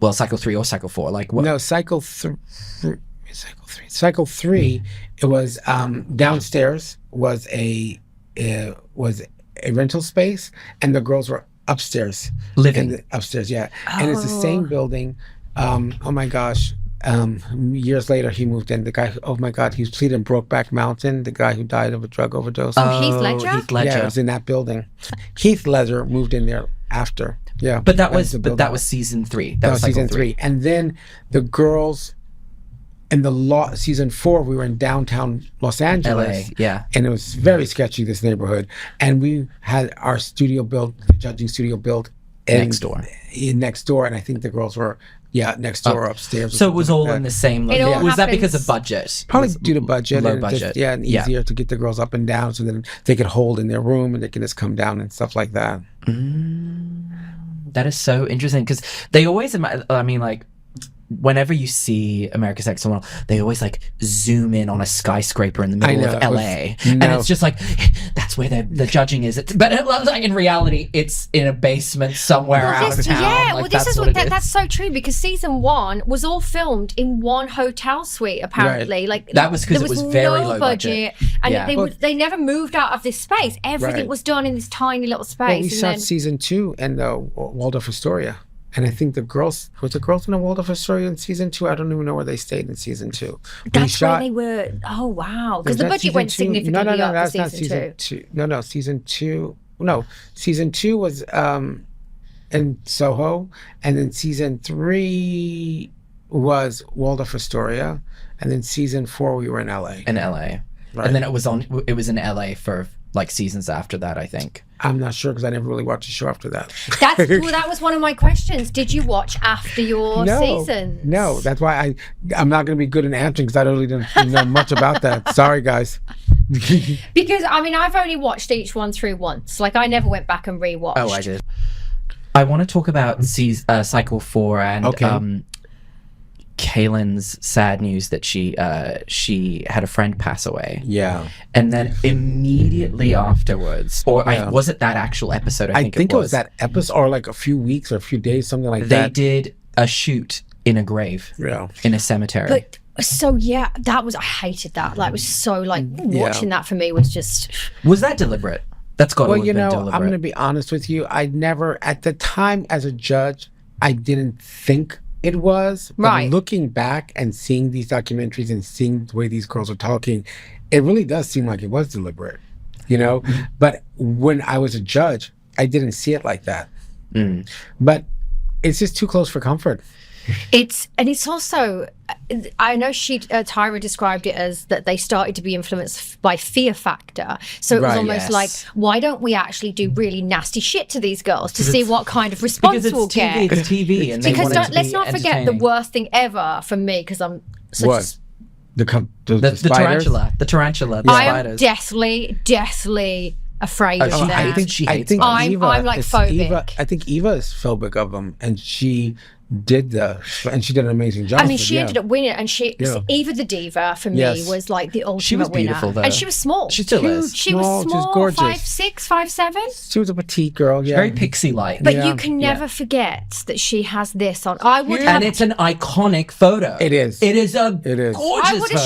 Well, cycle 3 or cycle 4, like what? No, cycle 3. Cycle 3. It was downstairs was a rental space, and the girls were upstairs Living. upstairs. Yeah, and it's the same building. Oh my gosh. Years later, he moved in. The guy, oh my God, he was played in Brokeback Mountain. The guy who died of a drug overdose. Heath Ledger? Heath Ledger. Yeah, it was in that building. Heath Ledger moved in there after. Yeah. But that was was season 3. That was season cycle 3. And then the girls in the season 4, we were in downtown Los Angeles. LA, yeah. And it was very sketchy, this neighborhood. And we had our studio built, the judging studio built next door. And I think the girls were next door upstairs. So it was all in the same location. Was that because of happens- budget? Probably due to budget. Low and budget. Just, and easier to get the girls up and down so then they could hold in their room and they can just come down and stuff like that. That is so interesting because they always, I mean, like, whenever you see America's Next Top Model, they always like zoom in on a skyscraper in the middle of LA, and it's just like that's where the judging is. But like, in reality, it's in a basement somewhere out of town. Yeah, like, well, this is what it is. that's so true because season 1 was all filmed in one hotel suite. Apparently, like that was because it was very no low budget, and they never moved out of this space. Everything was done in this tiny little space. Well, we shot season 2 in the Waldorf Astoria. And I think the girls in the Waldorf Astoria in season 2. I don't even know where they stayed in season 2. That's where they were. Oh wow! Because the budget went significantly up for that's season not 2. No, season 2. No, season 2 was in Soho, and then season 3 was Waldorf Astoria, and then season 4 we were in LA. In LA, right. And then it was in LA for like seasons after that, I think. I'm not sure because I never really watched the show after that. That was one of my questions. Did you watch after your season? No, that's why I'm not going to be good in answering because I really didn't know much about that. Sorry, guys. Because I mean, I've only watched each one through once. Like I never went back and rewatched. Oh, I did. I want to talk about cycle 4 and Kaylin's sad news that she had a friend pass away. Yeah. And then immediately afterwards, was it that actual episode? I think it was that episode, or like a few weeks or a few days, something like they that. They did a shoot in a grave. Yeah. In a cemetery. But so I hated that. Like it was so like watching that for me was just. Was that deliberate? That's got to have been deliberate. I'm going to be honest with you. I never, at the time as a judge, I didn't think it was. But looking back and seeing these documentaries and seeing the way these girls are talking, it really does seem like it was deliberate, But when I was a judge, I didn't see it like that. But it's just too close for comfort. It's also, I know Tyra described it as that they started to be influenced by fear factor. So it was almost like, why don't we actually do really nasty shit to these girls to see what kind of response we'll get? It's TV. And because let's not forget the worst thing ever for me, because I'm such the tarantula. The tarantula. The spiders. I'm deathly afraid of them. I think she hates them. I'm like phobic. I think Eva is phobic of them, and she did an amazing job. I mean, she ended up winning, and Eva the Diva for me was like the ultimate she was beautiful, winner. Though. And she was small. She still is. She was small. She was gorgeous. 5'6", 5'7". She was a petite girl. Yeah, very pixie-like. But you can never forget that she has this on. And it's an iconic photo. It is. It is a gorgeous photo. I would have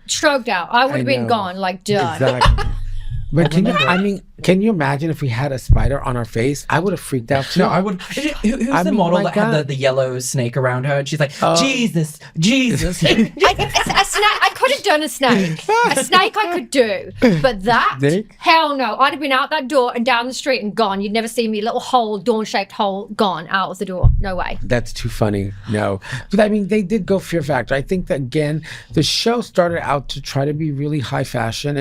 stroked out. I would have been gone, like done. Exactly. But can you imagine if we had a spider on our face? I would have freaked out too. No, I would. Who's the model that had the yellow snake around her? And she's like, Jesus. I could have done a snake. A snake I could do. But that, hell no. I'd have been out that door and down the street and gone. You'd never see me, little hole, dawn-shaped hole, gone out of the door. No way. That's too funny. No. But I mean, they did go fear factor. I think that, again, the show started out to try to be really high fashion,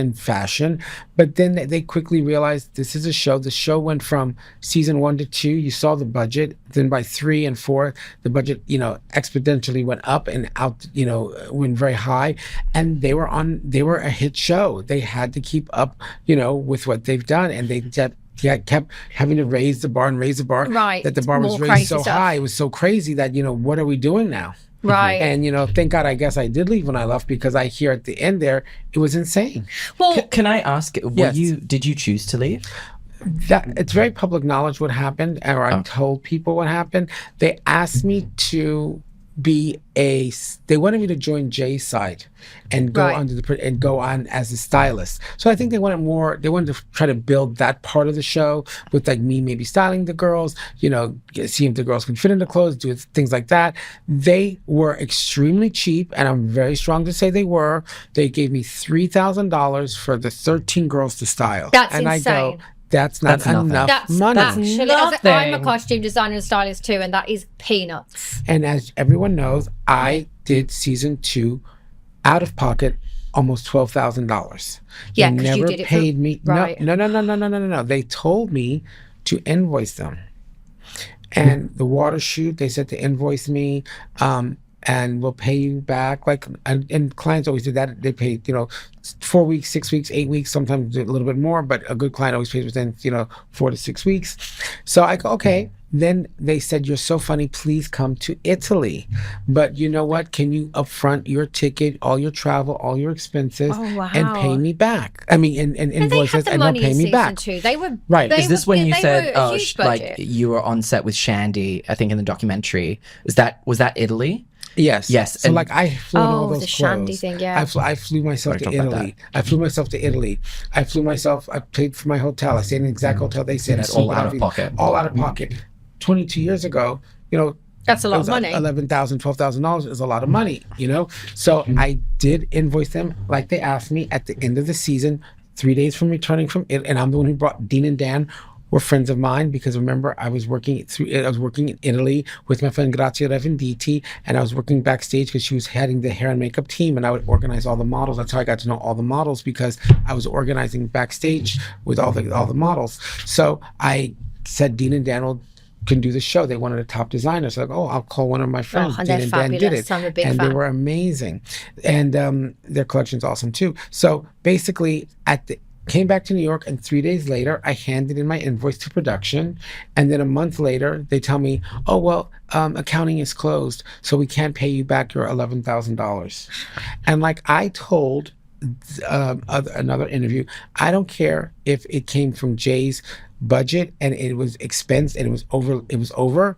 but then they quickly realized this is a show. The show went from season 1 to 2. You saw the budget. Then by 3 and 4, the budget, exponentially went up and out, went very high. And they were a hit show. They had to keep up, with what they've done. And they kept having to raise the bar. Right. That the bar was raised so high. It was so crazy that, what are we doing now? Right. And, thank God, I guess I did leave when I left because I hear at the end there, it was insane. Well, can I ask, did you choose to leave? It's very public knowledge what happened, or I told people what happened. They asked me to they wanted me to join Jay's side and go and go on as a stylist. So I think they wanted to try to build that part of the show with like me maybe styling the girls, see if the girls can fit in the clothes, do things like that. They were extremely cheap, and I'm very strong to say they were. They gave me $3,000 for the 13 girls to style. That's and insane. I go, That's not That's nothing. enough That's money. actually, I'm a Nothing. costume designer and stylist too, and that is peanuts. And as everyone knows, I did season 2 out of pocket, almost $12,000. Yeah, They 'cause you never did it for- paid me. right. No. They told me to invoice them. And the water shoot, they said to invoice me, and we'll pay you back. Like, and clients always did that. They paid, 4 weeks, 6 weeks, 8 weeks, sometimes a little bit more, but a good client always pays within, 4 to 6 weeks. So I go, okay. Then they said, you're so funny, please come to Italy. But you know what? Can you upfront your ticket, all your travel, all your expenses, Oh, wow. and pay me back? I mean, and And they invoice had us, the and they'll money pay in me season back. 2. They were Right. They Is this were, when you they said, were a huge like budget. you were on set with Shandy? I think in the documentary. Was that Italy? Yes. Yes, So and- like I flew in all Oh, those the Shandy clothes. thing, yeah. I flew myself to Wanna talk about Italy. I flew myself to Italy. I paid for my hotel. I stayed in the exact hotel they said. It's all out of pocket. All out of pocket. 22 years ago, That's a lot it of was money. $11,000, $12,000 is a lot of money, So I did invoice them like they asked me at the end of the season, 3 days from returning from it. And I'm the one who brought Dean and Dan were friends of mine because remember I was working in Italy with my friend Grazia Revenditi, and I was working backstage because she was heading the hair and makeup team, and I would organize all the models. That's how I got to know all the models, because I was organizing backstage with all the models. So I said Dean and Dan can do the show. They wanted a top designer. So I'll call one of my friends. and Dean they're and Dan did fabulous. it. I'm a big and fan. they were amazing. And their collection's awesome too. So basically came back to New York, and 3 days later, I handed in my invoice to production. And then a month later, they tell me, oh, well, accounting is closed, so we can't pay you back your $11,000. And like I told another interview, I don't care if it came from Jay's budget and it was expensed and it was over.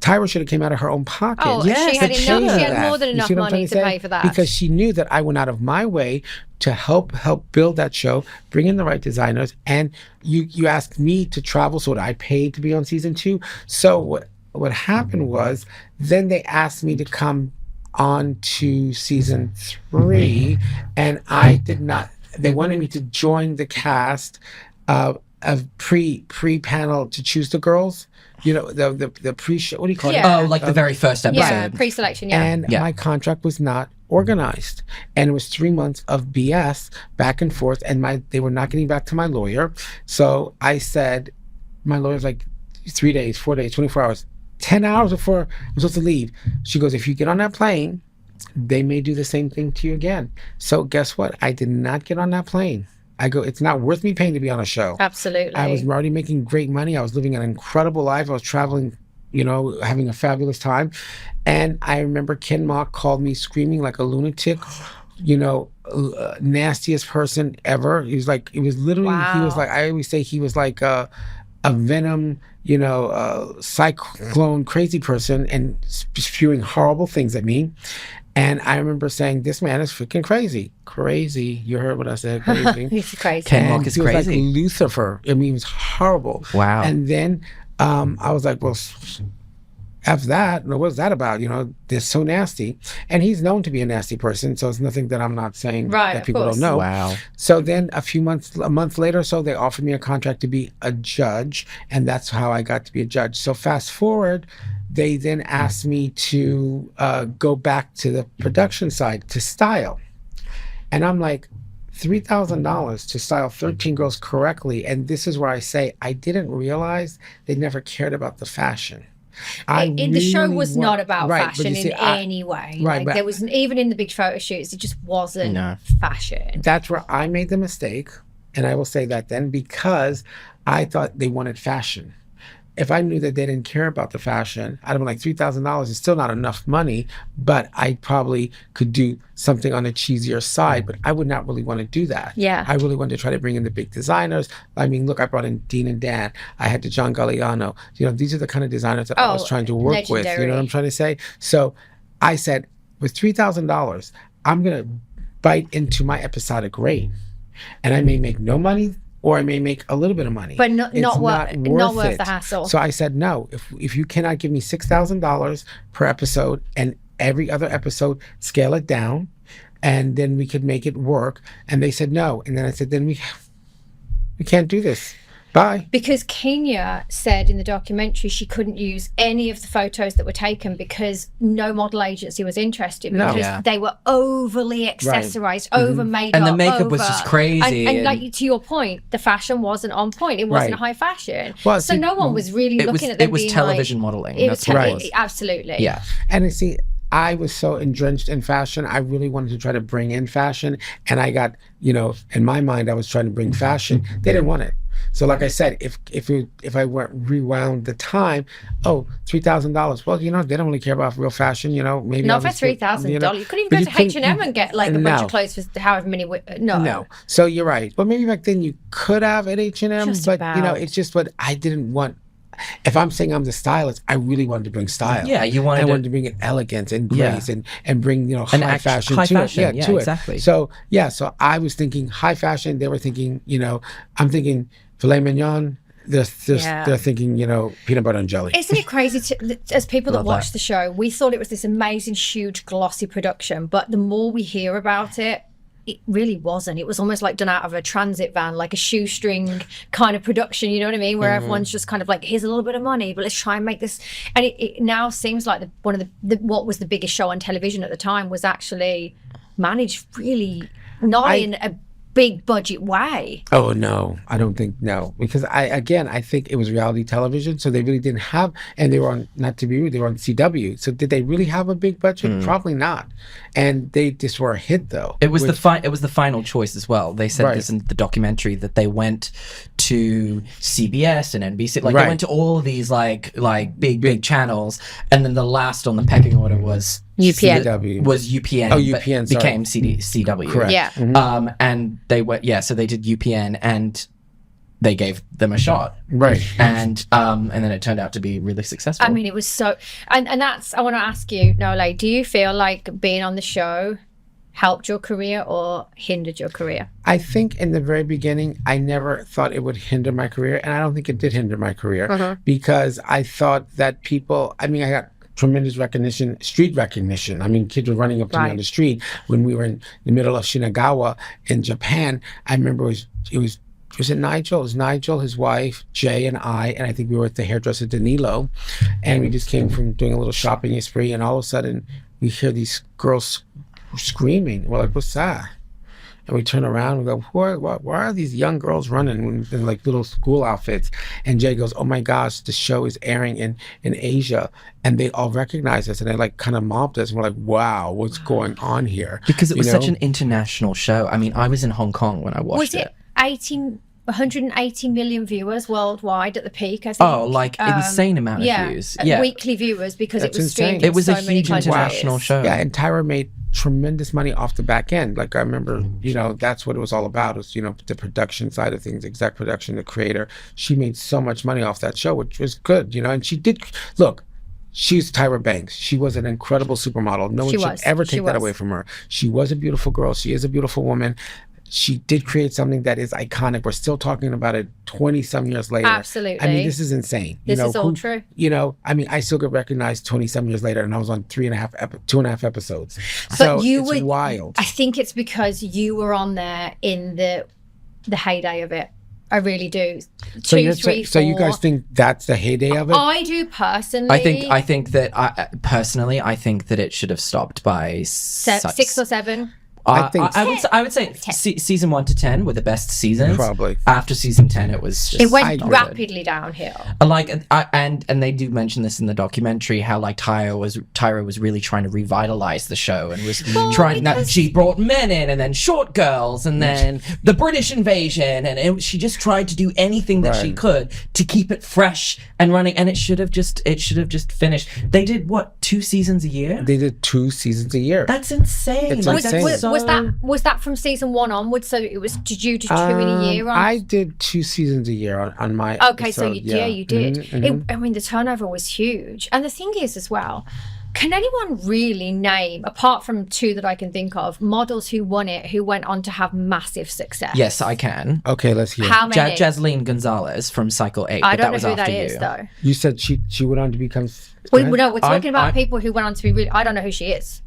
Tyra should have came out of her own pocket. Oh, Yes, she had it enough. should She had have. more than You enough see what I'm money trying to say? pay for that. Because she knew that I went out of my way to help build that show, bring in the right designers, and you asked me to travel, so that I paid to be on season 2. So what happened was, then they asked me to come on to season 3, and I did not. They wanted me to join the cast of pre-panel to choose the girls. The pre-show. What do you call Yeah. it? Oh, like the very first episode. yeah, pre-selection, yeah. And Yeah. my contract was not organized, and it was 3 months of BS back and forth, and they were not getting back to my lawyer. So I said, my lawyer's like, 3 days, 4 days, 24 hours, 10 hours before I'm supposed to leave. She goes, if you get on that plane, they may do the same thing to you again. So guess what? I did not get on that plane. I go, it's not worth me paying to be on a show. Absolutely. I was already making great money. I was living an incredible life. I was traveling, having a fabulous time. And I remember Ken Mock called me screaming like a lunatic, nastiest person ever. He was literally, Wow. he was like, I always say he was like a venom, cyclone crazy person, and spewing horrible things at me. And I remember saying, this man is freaking crazy. Crazy. You heard what I said, crazy. He's crazy. Ken And Mock is he was crazy. like Lucifer. I mean, he was horrible. Wow. And then I was like, well, F that. What's that about? They're so nasty. And he's known to be a nasty person, so it's nothing that I'm not saying Right, that of people course. don't know. Wow. So then a month later or so, they offered me a contract to be a judge, and that's how I got to be a judge. So fast forward, they then asked me to go back to the production side to style. And I'm like, $3,000 to style 13 girls correctly. And this is where I say, I didn't realize they never cared about the fashion. The show was not about Right, but fashion you see, in any way. Right, Like, but- there was even in the big photo shoots, it just wasn't No. fashion. That's where I made the mistake. And I will say that then, because I thought they wanted fashion. If I knew that they didn't care about the fashion, I'd have been like, $3,000 is still not enough money, but I probably could do something on the cheesier side, but I would not really want to do that. Yeah. I really wanted to try to bring in the big designers. I mean, look, I brought in Dean and Dan. I had the John Galliano. These are the kind of designers that I was trying to work with. You legendary. know what I'm trying to say? So I said, with $3,000, I'm going to bite into my episodic rate. And I may make no money, or I may make a little bit of money. But not It's worth it. the hassle. So I said, no, if you cannot give me $6,000 per episode, and every other episode scale it down, and then we could make it work. And they said no. And then I said, then we can't do this. Bye. Because Kenya said in the documentary she couldn't use any of the photos that were taken because no model agency was interested No. because Yeah. they were overly accessorized, over makeup, And the makeup was just crazy. And like to your point, the fashion wasn't on point. It wasn't Right. high fashion. Well, so see, no one was really looking at them. It was being television like, modeling. It was That's what it was. absolutely. Yeah. And you see, I was so drenched in fashion. I really wanted to try to bring in fashion. And I got, in my mind, I was trying to bring fashion. They didn't want it. So like I said, if I were rewound the time, $3,000. Well, they don't really care about real fashion, maybe. Not for $3,000. You couldn't even go to H&M and get like a bunch of clothes for however many. No. So you're right. But maybe back then you could have at H&M, Just but about. it's just what I didn't want. If I'm saying I'm the stylist, I really wanted to bring style. Yeah, you I wanted wanted to bring in elegance and grace and bring high fashion high to fashion, it. Yeah, to exactly. it. So I was thinking high fashion. They were thinking, I'm thinking filet mignon. They're thinking, peanut butter and jelly. Isn't it crazy as people that Love watch that. the show, we thought it was this amazing, huge, glossy production, but the more we hear about it, it really wasn't. It was almost like done out of a transit van, like a shoestring kind of production, you know what I mean? Where everyone's just kind of like, here's a little bit of money, but let's try and make this. And it now seems like one of what was the biggest show on television at the time was actually managed really not in a big budget way. Oh no, I don't think because I think it was reality television, so they really didn't have, and they were on, not to be rude, they were on CW. So did they really have a big budget? Probably not. And they just were a hit though. It was the final choice as well. They said this in the documentary that they went to CBS and NBC, like they went to all of these like big channels, and then the last on the pecking order was UPN. CW. Was UPN. Oh, but UPN, sorry. became CW. Correct. Yeah. And they went, so they did UPN and they gave them a shot. Right. And then it turned out to be really successful. I mean, it was so, and that's, I want to ask you, Nole, do you feel like being on the show helped your career or hindered your career? I think in the very beginning, I never thought it would hinder my career. And I don't think it did hinder my career because I thought that I got tremendous recognition, street recognition. I mean, kids were running up to me on the street when we were in the middle of Shinagawa in Japan. I remember was it Nigel? It was Nigel, his wife, Jay, and I think we were at the hairdresser Danilo, and we just came from doing a little shopping spree, and all of a sudden we hear these girls screaming. We're like, what's that? And we turn around and go, why are these young girls running in like little school outfits? And Jay goes, oh my gosh, the show is airing in Asia. And they all recognize us and they like kind of mobbed us. And we're like, wow, what's going on here? because it was such an international show. I mean, I was in Hong Kong when I watched Was it 180 million viewers worldwide at the peak, I think? Oh, like insane amount of views. Yeah. Weekly viewers because That's it was streamed insane. in It was so a many huge countries. international show. Yeah, and Tyra made tremendous money off the back end. Like I remember, that's what it was all about is, the production side of things, exec production, the creator. She made so much money off that show, which was good, and she did, look, she's Tyra Banks. She was an incredible supermodel. No one should ever take that away from her. She was a beautiful girl. She is a beautiful woman. She did create something that is iconic. We're still talking about it 20-some years later. Absolutely. I mean, this is insane. This is all true. I still get recognized 20-some years later, and I was on 2.5 episodes. But So you it's were wild. I think it's because you were on there in the heyday of it. I really do. So you guys think that's the heyday of it? I do personally. I think that I think that it should have stopped by 6 or 7. I would say season 1 to 10 were the best seasons. Probably. After season 10, it was just It went not rapidly downhill. and they do mention this in the documentary how like Tyra was really trying to revitalize the show and was trying that she brought men in and then short girls and then the British invasion she just tried to do anything that she could to keep it fresh and running, and it should have just finished. They did 2 seasons a year? They did 2 seasons a year. That's insane. It's Like, insane. that's Was that from season 1 onwards? So it was, did you do 2 in a year? I did 2 seasons a year on my Okay, so episode. you did. Mhm. I mean, the turnover was huge. And the thing is as well, can anyone really name, apart from 2 that I can think of, models who won it, who went on to have massive success? Yes, I can. Okay, let's hear. How many? Jaslene Gonzalez from Cycle 8. I but don't that was know who that after is, you. though. You said she went on to become. No, we're talking about I- people who went on to be really, I don't know who she is.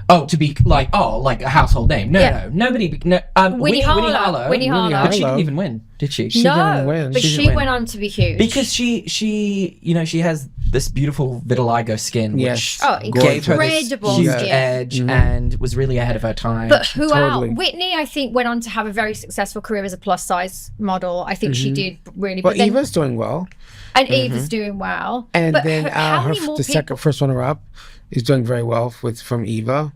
Oh, to be like a household name. No, nobody. No, Winnie Harlow. But she didn't even win, did she? She didn't win. But She she didn't went win. on to be huge. Because she she has this beautiful vitiligo skin, Yes. which gave her this incredible huge skin. edge and was really ahead of her time. But who Totally. else? Whitney, I think, went on to have a very successful career as a plus size model. I think she did really. But But then, Eva's doing well. and Eva's doing well. And but then how many more people? first runner-up is doing very well from Eva.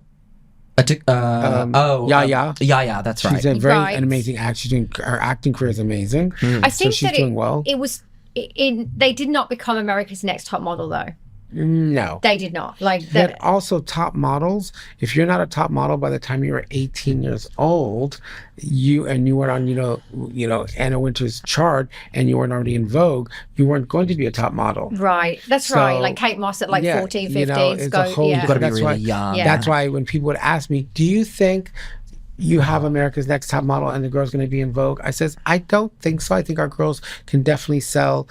Yaya, that's right. She's a Right. an amazing actor. Her acting career is amazing. I think she's that doing well. it was. They did not become America's Next Top Model, though. No. They did not. Like But that. also top models, if you're not a top model by the time you were 18 years old, you were on, Anna Wintour's chart and you weren't already in Vogue, you weren't going to be a top model. Right. That's So, right. Like Kate Moss at 14, 15. It's a whole You've got to be that's really why, young. Yeah. That's why when people would ask me, do you think you have America's Next Top Model and the girl's going to be in Vogue? I says, I don't think so. I think our girls can definitely sell,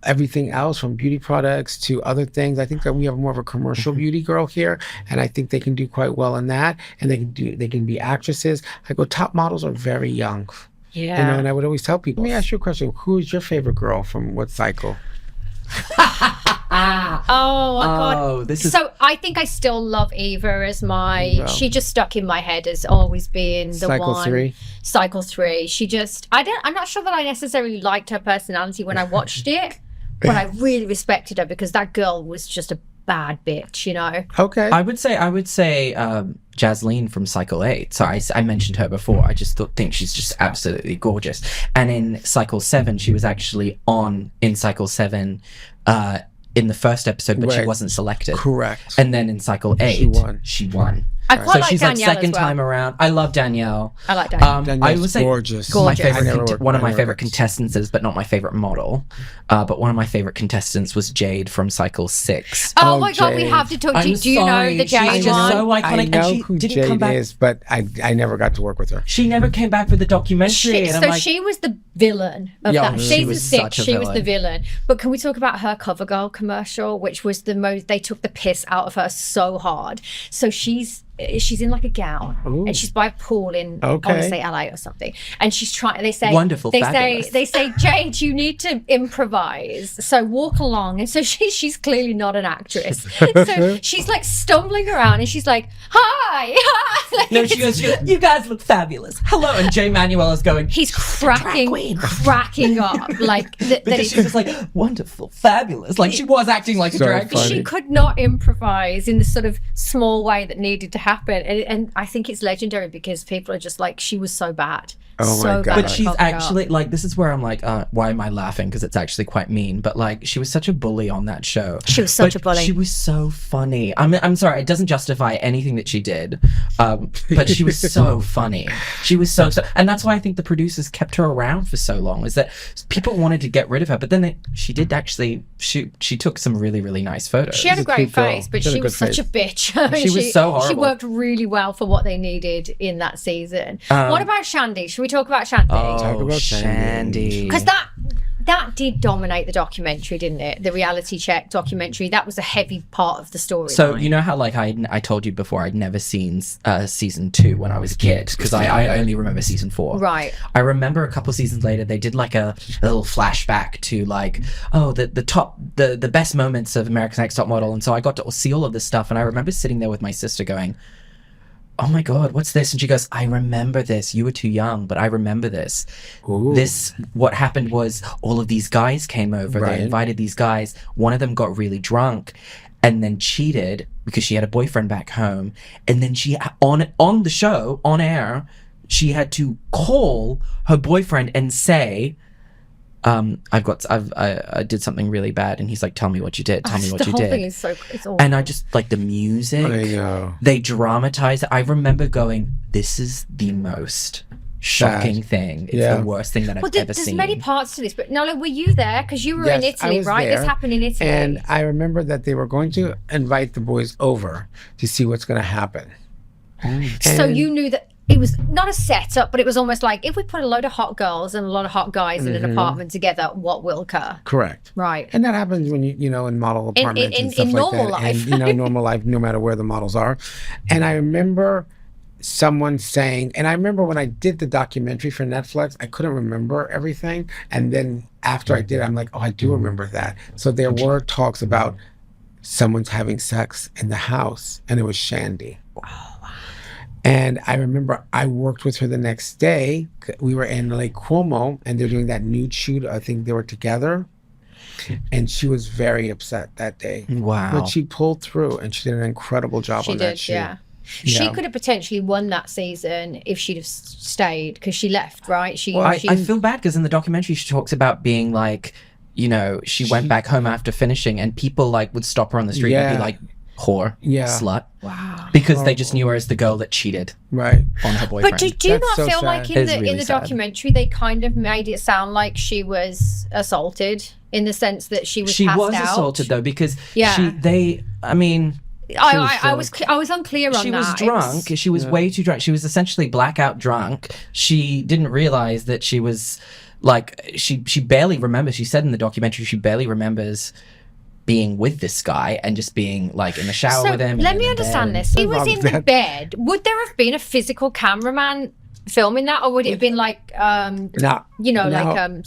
everything else from beauty products to other things. I think that we have more of a commercial beauty girl here, and I think they can do quite well in that. And they can be actresses. I go, top models are very young. Yeah. And I would always tell people, let me ask you a question. Who is your favorite girl from what cycle? Oh my god! this is So I think I still love Eva as my. Wow. She just stuck in my head as always being the Cycle one. 3. Cycle 3. She just. I'm not sure that I necessarily liked her personality when I watched it, but I really respected her because that girl was just a bad bitch, Okay. I would say Jasleen from Cycle 8. So I mentioned her before. I just think she's just absolutely gorgeous. And in Cycle 7, she was actually in Cycle 7 in the first episode, but she Right. wasn't selected. Correct. And then in Cycle 8, she won. I quite So like she's Danielle like second as well. time around. I love Danielle. I like Danielle. I Danielle's would say gorgeous. my Gorgeous. favorite I never worked- one of I my never favorite worked. contestants, but not my favorite model. But one of my favorite contestants was Jade from Cycle 6. Oh, Oh, my god, we Jade. have to talk. I'm Do you know sorry, the she's Jade just one? so iconic, I and know she who didn't come Jade back. is, but I never got to work with her. She never came back for the documentary. And I'm So like, she was the villain of Yeah, that she season was 6. such a She was the villain. villain. But can we talk about her CoverGirl commercial, which was the most? They took the piss out of her so hard. So she's in like a gown and she's by a pool in I want to Okay. say LA or something, and she's trying. They say Wonderful, They fabulous. say Jade, you need to improvise. So walk along. And so she's clearly not an actress. So she's like stumbling around and she's like, "Hi, hi." Like, no, she goes, you guys look fabulous. Hello. And Jay Manuel is going, he's cracking up like that. because she was like, wonderful, fabulous. Like she was acting like a So drag queen. funny. She could not improvise in the sort of small way that needed to happen, and I think it's legendary because people are just like, she was so bad. Oh my so God. bad But she's at CoverGirl. actually like, this is where I'm like, why am I laughing? Because it's actually quite mean. But like, she was such a bully on that show. She was such But a bully. She was so funny. I'm sorry, it doesn't justify anything that she did, but she was so funny. She was so, and that's why I think the producers kept her around for so long. Is that people wanted to get rid of her, but then she did actually. She took some really really nice photos. She had a She's a great cute girl. face, but She had a she was good such a bitch. She was so She horrible. worked really well for what they needed in that season. What about Shandy? Should we talk about Shandy? Talk about Shandy. Because that did dominate the documentary, didn't it? The reality check documentary. That was a heavy part of the story. So you know how like I told you before I'd never seen season 2 when I was a kid because I only remember season 4. Right. I remember a couple seasons later they did like a little flashback to like the best moments of America's Next Top Model, and so I got to see all of this stuff, and I remember sitting there with my sister going, oh my god, what's this? And she goes, I remember this. You were too young, but I remember this. Ooh. What happened was all of these guys came over. Right. They invited these guys. One of them got really drunk and then cheated because she had a boyfriend back home. And then she, on the show, on air, she had to call her boyfriend and say, I did something really bad. And he's like, tell me what you did. Tell me what the you whole did. thing is so it's awful. And I just like the music. I know. They dramatize it. I remember going, this is the most shocking thing. It's Yeah. the worst thing that I've ever there's seen. many parts to this, but Nala, were you there? Because you were in Yes, I Italy, was right? This there. happened in Italy. And I remember that they were going to invite the boys over to see what's going to happen. so And you knew that it was not a setup, but it was almost like if we put a load of hot girls and a lot of hot guys in an apartment together, what will occur? Correct. Right. And that happens when you know, in model apartments and stuff in like normal that. life. And, you know, normal life, no matter where the models are. And I remember someone saying, and I remember when I did the documentary for Netflix, I couldn't remember everything. And then after I did, I'm like, oh, I do remember that. So there were talks about someone's having sex in the house, and it was Shandy. And I remember I worked with her the next day. We were in Lake Como, and they're doing that nude shoot. I think they were together. And she was very upset that day. Wow. But she pulled through, and she did an incredible job on that shoot. Yeah. She could have potentially won that season if she'd have stayed, because she left, right? I feel bad because in the documentary she talks about being like, you know, she went back home after finishing, and people like would stop her on the street and be like, whore, slut. Wow. Because they just knew her as the girl that cheated Right. on her boyfriend. But do you That's not so feel sad. like It is in really the sad. documentary they kind of made it sound like she was assaulted, in the sense that she was passed out? assaulted though, because Yeah. I was unclear on she that. was drunk. She was way too drunk. She was essentially blackout drunk. She didn't realize that she was like, she barely remembers. She said in the documentary she barely remembers being with this guy and just being like in the shower So with him. let and me in understand bed. this. He was wrong in with the that? bed. Would there have been a physical cameraman filming that, or would it have been like Now, static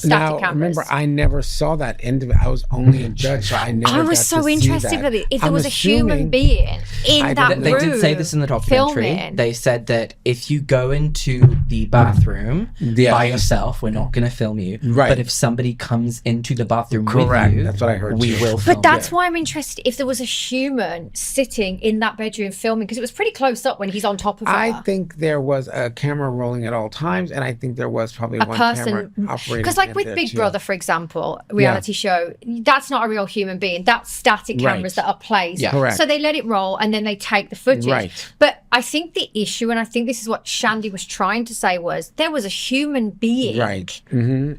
now, cameras? remember, I never saw that end of it. I was only a judge, so I never I was got so to see interested that. with it. If there I'm was a human assuming- being in that They room, did say this in the documentary. filming. They said that if you go into the bathroom Yeah. by yourself, we're not going to film you. Right. But if somebody comes into the bathroom Correct. with you, That's what I heard we too. will film But that's you. why I'm interested if there was a human sitting in that bedroom filming, because it was pretty close up when he's on top of her. I think there was a camera rolling at all times, and I think there was probably A one camera person, operating. because like in with there, Big too. Brother, for example, reality show, that's not a real human being. That's static cameras Right. that are placed. Yeah. Correct. So they let it roll and then they take the footage. Right. But I think the issue, and I think this is what Shandy was trying to say, was there was a human being Right.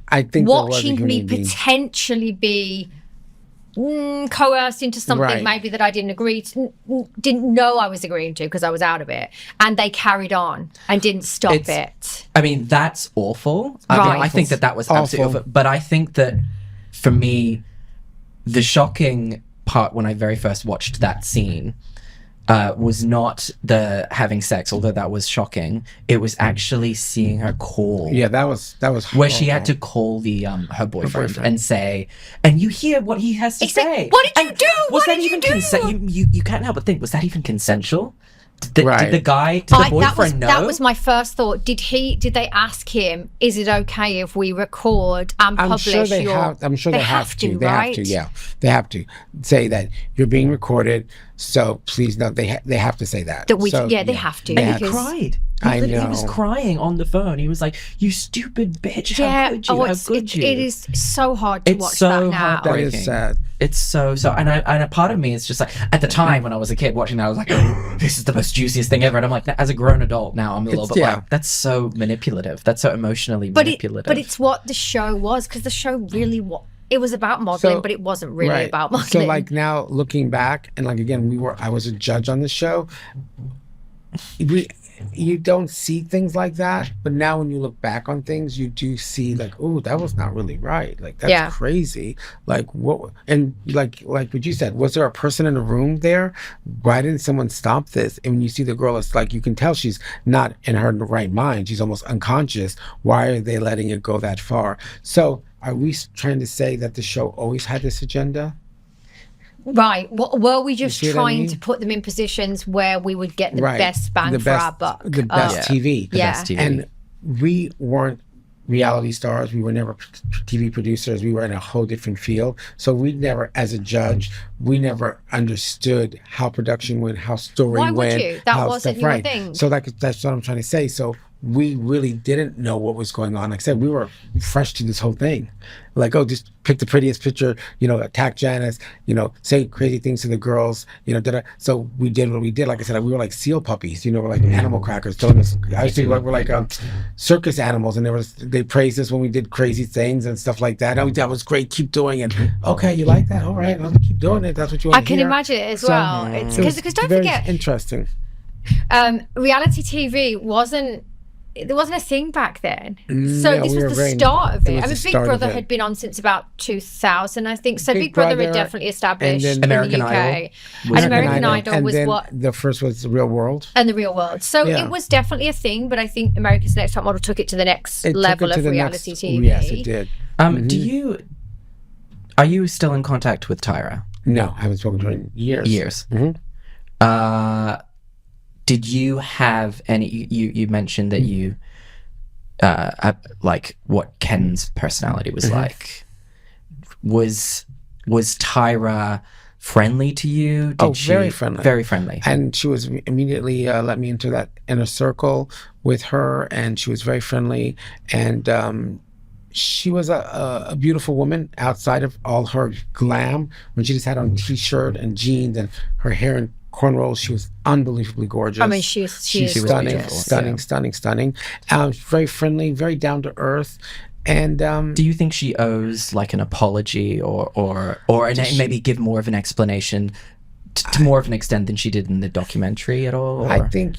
I think watching there was a me human being. potentially be coerced into something Right. maybe that I didn't agree to, didn't know I was agreeing to because I was out of it, and they carried on and didn't stop it. I mean, that's awful. I think that was absolutely awful. But I think that for me, the shocking part when I very first watched that scene was not the having sex, although that was shocking. It was actually seeing her call. Yeah, that was Where she had horrible. to call the her boyfriend and say, and you hear what he has to It's like, say. what did you And do? Was What that did you even do? consent? You can't help but think, was that even consensual? Did Right. the guy, did the boyfriend know? That was my first thought. Did they ask him, is it okay if we record and I'm publish sure they your... have. I'm sure they have to. They right? have to. Yeah, they have to say that you're being recorded. So please, no. They have to say that. That we, So, they have to. And he because- cried. I He was know. crying on the phone. He was like, "You stupid bitch! How could you? How could you?" It is so hard to It's watch so that now. That heartbreaking. is sad. It's so and a part of me is just like, at the time when I was a kid watching that, I was like, oh, this is the most juiciest thing ever. And I'm like, as a grown adult now, I'm a little bit like, that's so manipulative. That's so emotionally manipulative. But it's what the show was, because the show really it was about modeling, but it wasn't really about modeling. So like now looking back, and like again, I was a judge on the show. You don't see things like that, but now when you look back on things, you do see like, oh, that was not really right. Like that's crazy. Like what? And like what you said, was there a person in the room there? Why didn't someone stop this? And when you see the girl, it's like you can tell she's not in her right mind. She's almost unconscious. Why are they letting it go that far? So are we trying to say that the show always had this agenda? Right. Were we just see what I trying mean? to put them in positions where we would get the Right. best bang The for best- our buck? The best TV. The best TV. And we weren't reality stars. We were never TV producers. We were in a whole different field. So we never, as a judge, we never understood how production went, how story Why would went. you? That how wasn't stuff, your right. thing. So that's what I'm trying to say. So we really didn't know what was going on. Like I said, we were fresh to this whole thing. Like, oh, just pick the prettiest picture, attack Janice, say crazy things to the girls, So we did what we did. Like I said, we were like seal puppies, we're like animal crackers. I was thinking we're like circus animals, and they praised us when we did crazy things and stuff like that. Oh, that was great. Keep doing it. Okay, you like that? All right, I'll keep doing it. That's what you want I to can hear. imagine it as So, well. It's because don't very forget, interesting. reality TV wasn't there wasn't a thing back then. So Yeah, this we was were the very- start of it it. was I the mean, Big start of Brother it. had been on since about 2000, I think. So Big Big Brother had Brother, definitely established and in then American the UK. Idol And American Idol, Idol and was then what? the first was Real World. And the Real World. So Yeah. it was definitely a thing, but I think America's Next Top Model took it to the next It took level it to of the reality next- TV. Yes, it did. Are you still in contact with Tyra? No, I haven't spoken to her in years. Years. Mhm. Did you have any? You mentioned that you like what Ken's personality was like. Was Tyra friendly to you? Did Very friendly. Very friendly. And she was immediately let me into that inner circle with her, and she was very friendly. And she was a beautiful woman outside of all her glam. When she just had on t-shirt and jeans and her hair in cornrows, she was unbelievably gorgeous. I mean, she is stunning, gorgeous. stunning. Very friendly, very down to earth. And do you think she owes like an apology or maybe give more of an explanation to more of an extent than she did in the documentary at all? Or? I think,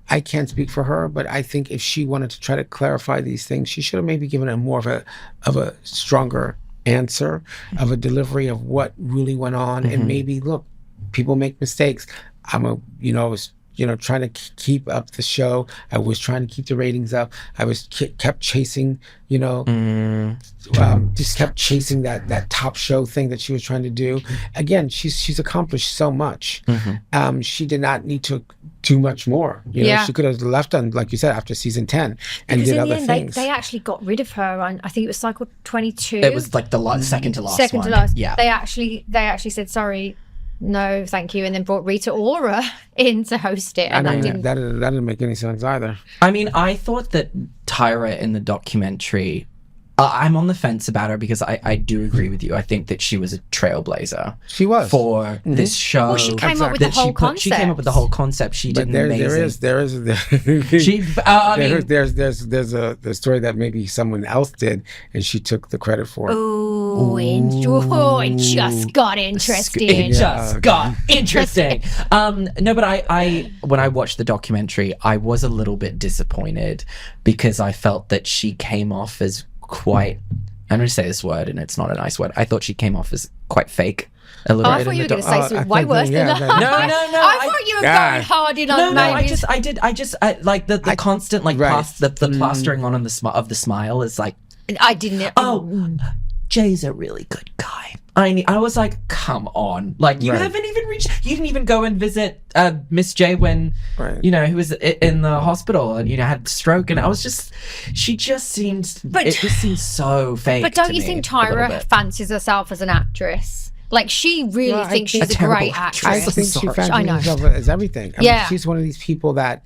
I can't speak for her, but I think if she wanted to try to clarify these things, she should have maybe given a more of a stronger answer, of a delivery of what really went on. And maybe, look, people make mistakes. I was trying to keep up the show. I was trying to keep the ratings up. I was kept chasing, just kept chasing that top show thing that she was trying to do. Again, she's accomplished so much. She did not need to do much more. She could have left on, like you said, after season 10 and Because did in other the end, things. they actually got rid of her on, I think it was cycle 22. It was like the second to last Second one. to last. Yeah. They actually said, sorry, no, thank you, and then brought Rita Ora in to host it. And that didn't make any sense either. I mean, I thought that Tyra in the documentary, I'm on the fence about her because I do agree with you. I think that she was a trailblazer. She was. For this show. Well, she came up with the that whole concept. She came up with the whole concept. She But did amazing. there is She, I mean, there's the story that maybe someone else did and she took the credit for it. It just got interesting. It just got interesting. No, but I when I watched the documentary, I was a little bit disappointed because I felt that she came off as quite, I'm going to say this word and it's not a nice word. I thought she came off as quite fake. A little I bit thought in you were the going to say something way worse than that. No. I thought you were going hard in on maybe. I just like the constant like the plastering on of the smile is like, I didn't. Jay's a really good guy. I was like, come on. Like, you haven't even reached... You didn't even go and visit Miss J when, he was in the hospital and, had stroke. And I was just... She just seemed... it just seemed so fake. But don't to you me, think a little Tyra bit. fancies herself as an actress? Like, she really thinks she's a terrible great actress. actress. I think she I know. fancies herself as everything. I mean, Yeah. she's one of these people that,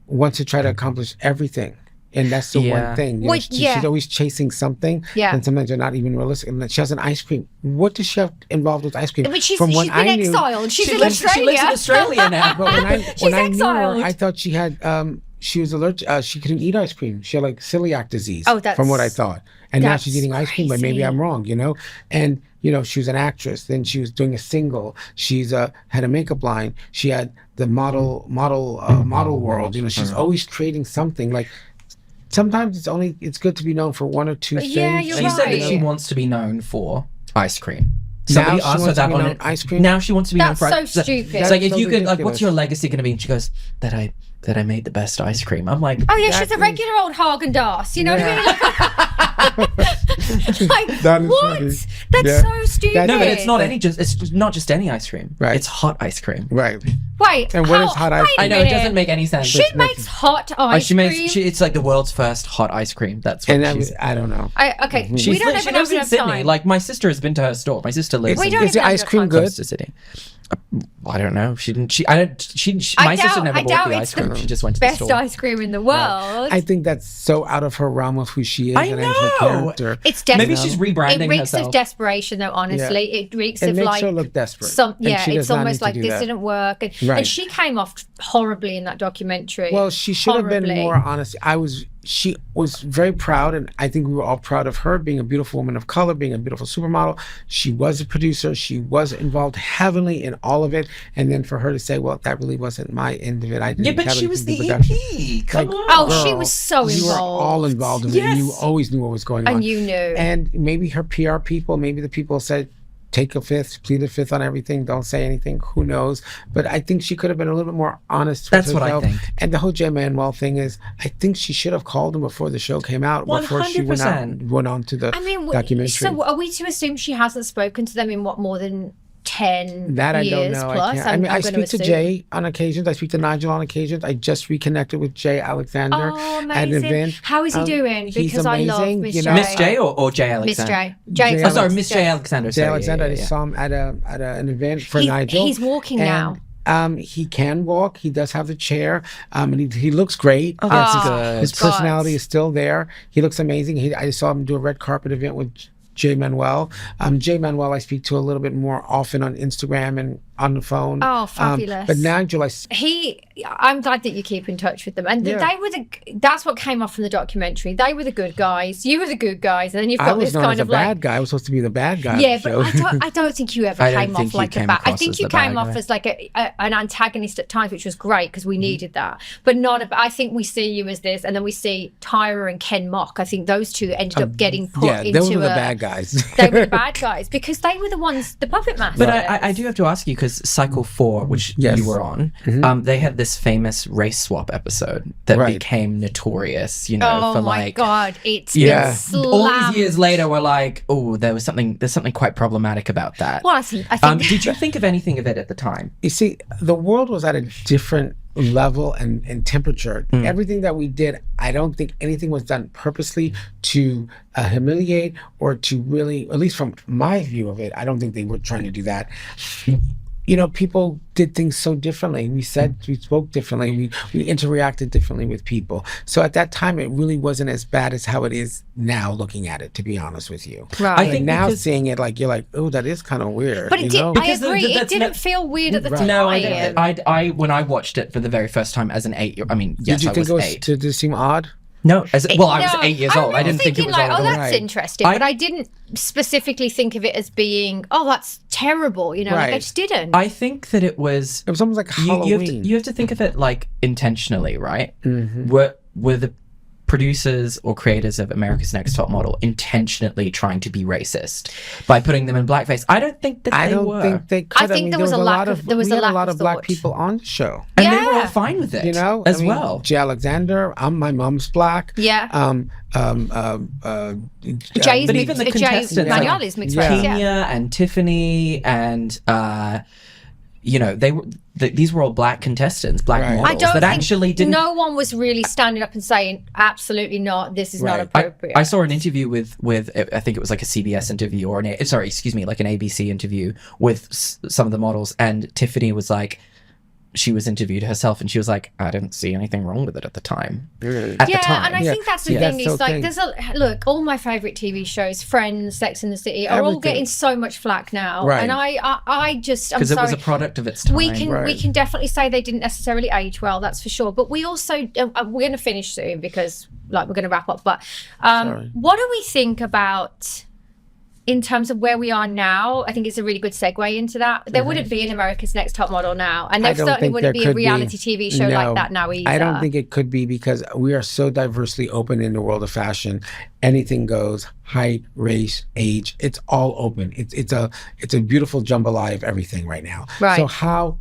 wants to try to accomplish everything. And that's the one thing. She's always chasing something. Yeah. And sometimes they're not even realistic. And then she has an ice cream. What does she have involved with ice cream? I mean, she's From been what I knew, exiled. She's in She Australia. lives in Australia now. But when I knew her, exiled. I thought she had she was allergic. She couldn't eat ice cream. She had like celiac disease. Oh, that's- from what I thought. And now that's she's eating ice cream, but maybe crazy. I'm wrong. And she was an actress. Then she was doing a single. She's had a makeup line. She had the model world. She's always creating something. Like sometimes it's good to be known for one or two things. Yeah, you're She right. said that she wants to be known for ice cream. Now Somebody she asked her wants to that be on known it. ice cream? Now she wants to be That's known for so stupid. It's like, if That's you so could, like, what's ridiculous. your legacy going to be? And she goes, that I made the best ice cream. I'm like, Oh, yeah, she's a Exactly. regular old Haagen-Dazs. You know what I mean? Like, That is what? funny. That's Yeah. so stupid. no, but it's not just any ice cream. Right. It's hot ice cream. Right. Wait, And what is hot ice wait a cream? I know, it minute. doesn't make any sense. She makes hot ice She cream. makes, it's like the world's first hot ice cream. That's what And she's... I don't know. Okay, She's we don't she even lives have in enough Sydney. time. Like, my sister has been to her store. My sister lives We in don't Is the even have ice enough cream time. good? close to Sydney. I don't know. She didn't. My I sister doubt- never I bought doubt the it's ice cream. the She just went to the Best store. ice cream in the world. I think that's so out of her realm of who she is I and know. her character. It's definitely Maybe she's rebranding It reeks herself. of desperation, though. Honestly, it reeks It of makes like her look desperate. some. and Yeah, she does it's not almost need to like do this that. didn't work. And Right. And she came off horribly in that documentary. Well, she should have been Horribly. more honest. She was very proud, and I think we were all proud of her being a beautiful woman of color, being a beautiful supermodel. She was a producer. She was involved heavily in all of it. And then for her to say, well, that really wasn't my end of it. I didn't Yeah, but have she was anything the to do with production. EP. Come on. Oh, she Girl, was so you were all involved. involved in it. And you Yes. always knew what was going on. And you knew. And maybe her PR people, maybe the people said, take a fifth, plead a fifth on everything, don't say anything, who knows. But I think she could have been a little bit more honest That's with what I herself. think. And the whole Jay Manuel thing is, I think she should have called him before the show came out, before she 100%. went on to the I mean, documentary. so are we to assume she hasn't spoken to them in what, more than 10 That I don't years know. plus? I mean, I I'm gonna speak to assume. Jay on occasions. I speak to Nigel on occasions. I just reconnected with Jay Alexander Oh, at an amazing. event. How is he doing? he's Because I love amazing, Miss you J. know. Miss J or Jay Miss Alexander? J. Jay Oh, sorry, Alex- Miss J Alexander. Jay Sorry, Alexander, yeah, I yeah, saw him at an event for He's- Nigel. he's walking and, now. He can walk. He does have the chair. And he looks great. Oh, that's Oh, good. His God. personality is still there. He looks amazing. I saw him do a red carpet event with Jay Manuel. Jay Manuel, I speak to a little bit more often on Instagram and on the phone. Oh, fabulous. But Nigel, I'm glad that you keep in touch with them. And Yeah. they were that's what came off from the documentary. They were the good guys. You were the good guys. And then you've I got was this known kind as a of like, bad guy. I was supposed to be the bad guy. yeah, of the but show. I don't think you ever I don't came think off you like a came bad. I across think as you the bad came off guy. as like an antagonist at times, which was great because we needed that. But not. I think we see you as this, and then we see Tyra and Ken Mock. I think those two ended up getting put yeah, into those were the a- bad guys. They were the bad guys because they were the ones, the puppet masters. But I do have to ask you because Cycle 4, which Yes. you were on, they had this famous race swap episode that Right. became notorious, you know, oh for my like, God, it's Yeah. been all slammed. these years later, we're like, oh, there's something quite problematic about that. Well, I think Did you think of anything of it at the time? You see, the world was at a different level and temperature. Everything that we did, I don't think anything was done purposely to humiliate or to really, at least from my view of it, I don't think they were trying to do that. You know, people did things so differently. We spoke differently. We interacted differently with people. So at that time, it really wasn't as bad as how it is now looking at it, to be honest with you. Right. I Like think now because- seeing it, like, you're like, oh, that is kind of weird. But it you did. know? I Because agree. It that's didn't not- feel weird at the Right. time. No, I when I watched it for the very first time as an 8-year, I mean, yes, Did you I think was it was, 8. did it seem odd? No, I was No, 8 years old. I didn't think it was like, all oh, that's right. interesting. But I didn't specifically think of it as being, oh, that's terrible. You know, like I Right. just didn't. I think that it was. It was almost like You Halloween. have to think of it like intentionally, right? Mm-hmm. Were the producers or creators of America's Next Top Model intentionally trying to be racist by putting them in blackface? I don't think that I they don't were. think they could. I think there was a lack of- there was we a had lack a lot of of black thought. people on the show. And they were all Yeah. fine with it, You know, as I mean, well. Jay Alexander. My mom's black. Yeah. Jay's But mixed, even the Jay contestants, like Manuel is mixed Yeah. race. Kenya Yeah. and Tiffany and you know, they were these were all black contestants, black Right. models I don't that think actually didn't. no one was really standing up and saying, absolutely not, this is not Right. appropriate. I saw an interview with I think it was like a CBS interview or like an ABC interview with some of the models, and Tiffany was like, she was interviewed herself and she was like, I didn't see anything wrong with it at the time. At the yeah, time. and I Yeah. think that's the Yeah. thing. That's It's the like thing. there's all my favorite TV shows, Friends, Sex and the City, are all Everything. getting so much flack now. Right. And I just, I'm Because it sorry. was a product of its time. we can Right. definitely say they didn't necessarily age well, that's for sure. But we also we're going to finish soon because like we're going to wrap up. But Sorry. what do we think about? In terms of where we are now, I think it's a really good segue into that. There wouldn't be an America's Next Top Model now, and I there don't certainly think wouldn't there be a could be. reality TV show No, like that now either. I don't think it could be because we are so diversely open in the world of fashion. Anything goes. Height, race, age. It's all open. It's a beautiful jambalaya of everything right now. Right. So how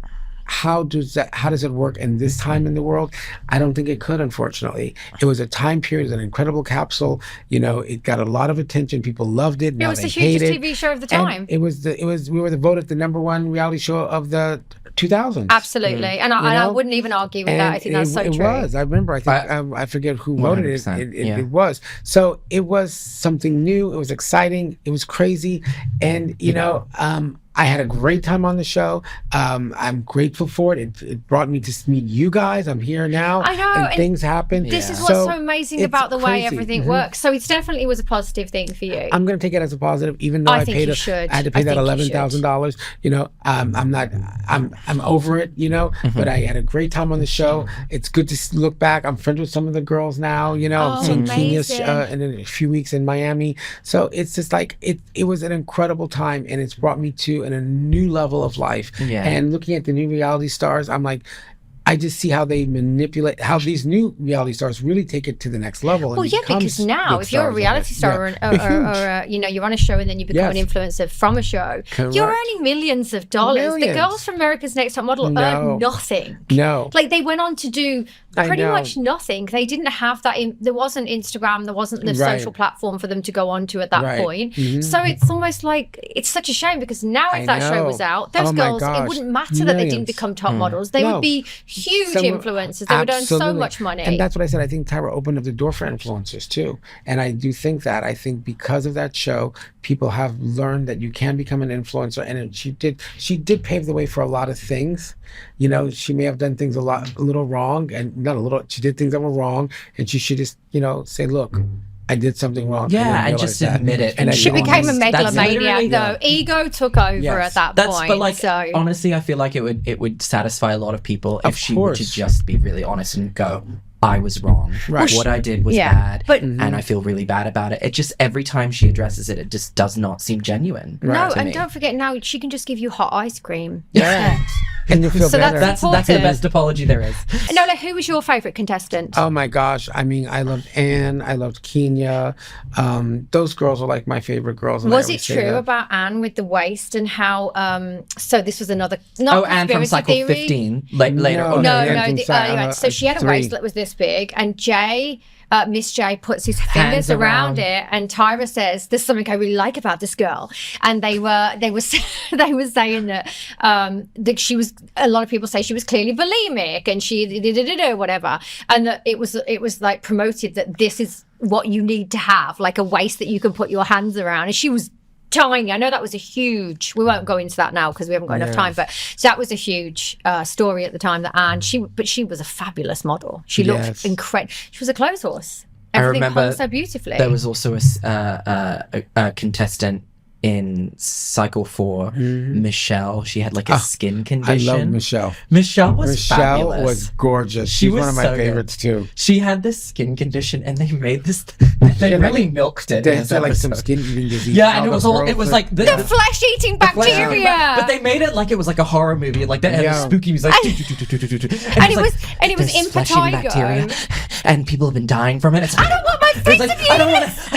does it work in this time in the world? I don't think it could, unfortunately. It was a time period, an incredible capsule. You know, it got a lot of attention. People loved it. It Now was they the hate hugest it. TV show of the And time. we were voted the #1 reality show of the 2000s. Absolutely, and I know? wouldn't even argue with that. I think that's so it true. was. I remember. I think I forget who voted it. 100%, It was. So it was something new. It was exciting. It was crazy, and you know, I had a great time on the show. I'm grateful for it. It brought me to meet you guys. I'm here now. I know, and things happen. This is what's so amazing it's about the way crazy. everything works. So it definitely was a positive thing for you. I'm going to take it as a positive, even though I think paid. you should. I had to pay I that think you should. $11,000. You know, I'm not. I'm over it. You know, but I had a great time on the show. It's good to look back. I'm friends with some of the girls now. You know, I'm seeing Kenya in a few weeks in Miami. So it's just like it was an incredible time, and it's brought me to a new level of life. Yeah. And looking at the new reality stars, I'm like, I just see how they manipulate, how these new reality stars really take it to the next level. Well, yeah, because now if you're a reality star or you know, you're on a show and then you become an influencer from a show, you're earning millions of dollars. The girls from America's Next Top Model earned nothing. No. Like they went on to do pretty much nothing. They didn't have that. There wasn't Instagram. There wasn't the social platform for them to go on to at that point. So it's almost like, it's such a shame because now if that show was out, those girls, it wouldn't matter that they didn't become top models. They would be huge influencers. They would earn so much money. And that's what I said. I think Tyra opened up the door for influencers too. And I do think that. I think because of that show, people have learned that you can become an influencer. And she did pave the way for a lot of things. You know, she may have done things a little wrong, and not a little. She did things that were wrong, and she should just, you know, say, look, I did something wrong. Yeah, and just admit it. And she became a megalomaniac, though. Ego took over at that point. But like, so honestly, I feel like it would satisfy a lot of people if she were to just be really honest and go, I was wrong. Right. What I did was bad, and I feel really bad about it. It just, every time she addresses it, it just does not seem genuine. No, to and me. don't forget now she can just give you hot ice cream. Yeah. And you feel better. That's the best apology there is. Nola, who was your favourite contestant? Oh my gosh. I mean, I loved Anne. I loved Kenya. Those girls are like my favorite girls. Was it true about Anne with the waist and how, so this was another, not Anne from Cycle theory. 15 later. No, so she had a waist that was this big, and Miss J puts his fingers around it, and Tyra says, "There's something I really like about this girl." And they were saying that that she was. A lot of people say she was clearly bulimic, and she whatever, and that it was like promoted that this is what you need to have, like a waist that you can put your hands around, and she was tiny. I know that was a huge, we won't go into that now because we haven't got enough time, but that was a huge story at the time that Anne, she was a fabulous model. She looked incredible. She was a clothes horse. Everything hung so beautifully. There was also a contestant in Cycle 4, Michelle. She had like a skin condition. I love Michelle. Michelle was fabulous. Was gorgeous. She's one of my favorites too. She had this skin condition, and they made this. They really milked it. They had like some skin eating disease. Yeah, and it was like the flesh-eating bacteria. But they made it like it was like a horror movie. Like they had a spooky music. And it was impetigo. And people have been dying from it. I don't want my face to be I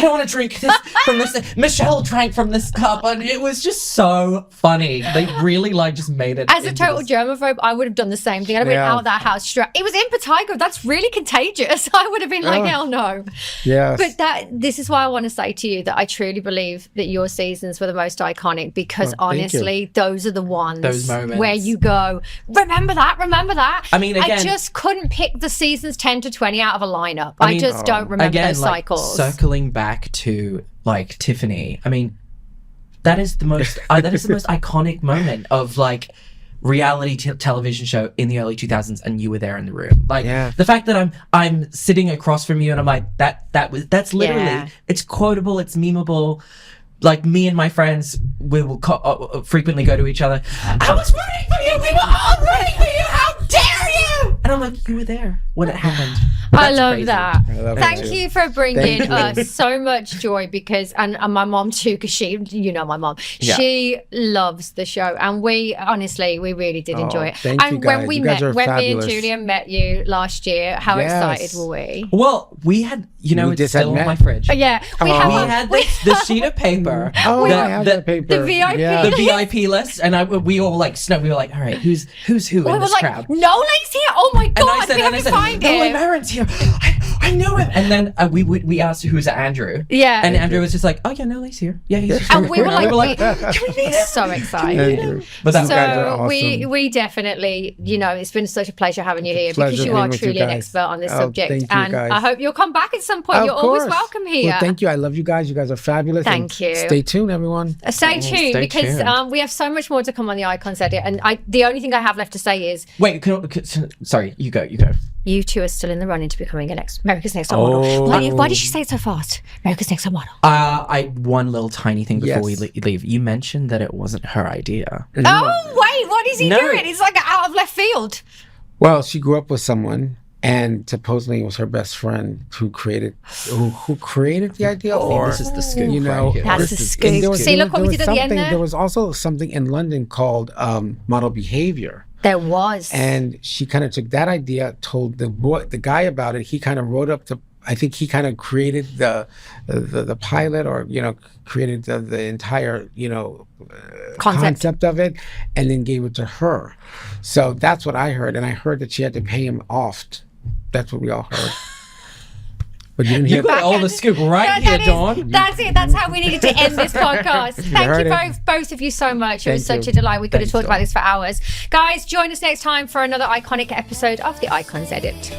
don't want to drink this from this. Michelle drank from this cup, and it was just so funny. They really like just made it. As a total germaphobe, I would have done the same thing. I'd have been out of that house straight. It was impetigo. That's really contagious. I would have been like, hell no. Yes. But this is why I want to say to you that I truly believe that your seasons were the most iconic, because honestly, those are the ones, those moments where you go, remember that. I mean, again, I just couldn't pick the seasons 10 to 20 out of a lineup. I just don't remember those cycles. Circling back to like Tiffany, I mean, that is the most iconic moment of like reality television show in the early 2000s, and you were there in the room. Like the fact that I'm sitting across from you, and I'm like, that's literally, it's quotable, it's memeable. Like me and my friends, we will frequently go to each other. I was rooting for you. We were all rooting for you. How dare you? And I'm like, you were there when it happened. I love that. Thank you for bringing us so much joy, because and my mom too, because she, you know, my mom, she loves the show, and we really did enjoy it. Thank you guys. When me and Julia met you last year, how excited were we? Well, we had, it's still in my fridge. We had the sheet of paper. I have that paper. The VIP, the VIP list, and we all like we were like, all right, who's who in this crowd? Nola's here. Oh my god, we have to find him. Maron's here. here. I know him. And then we asked who's Andrew. Yeah. And Andrew was just like, oh yeah, no, he's here. Yeah, he's just And here. we were like, can we meet him? so excited. Andrew. But that You guys are So awesome. we definitely, it's been such a pleasure having you here because Pleasure you are being with you truly an guys. expert on this Oh, subject. thank you, And guys. I hope you'll come back at some point. Of You're always course. welcome here. Well, thank you. I love you guys. You guys are fabulous. Thank And you. Stay tuned, everyone. Stay tuned stay because tuned. we have so much more to come on the Icons Edit. And the only thing I have left to say is Wait, sorry, you go. you two are still in the running to becoming America's Next Top Model. Why did she say it so fast? America's Next Top Model. One little tiny thing before we Yes. leave. You mentioned that it wasn't her idea. Oh, wait, what is he No. doing? It's like out of left field. Well, she grew up with someone, and supposedly it was her best friend who created the idea. Or This is the scoop you know, right here. That's This the is- scoop. and there was- See, look what we there did at the end something- there. There was also something in London called model behavior. There was. And she kind of took that idea, told the guy about it. He kind of wrote up I think he kind of created the pilot, or created the entire concept of it, and then gave it to her. So that's what I heard, and I heard that she had to pay him off. That's what we all heard. But you didn't hear You got all the scoop right here, Dawn. That's it. That's how we needed to end this podcast. Thank heard you it. both of you so much. It was Thank such you. a delight. We could have Thanks, talked Dawn. about this for hours. Guys, join us next time for another iconic episode of the Icons Edit.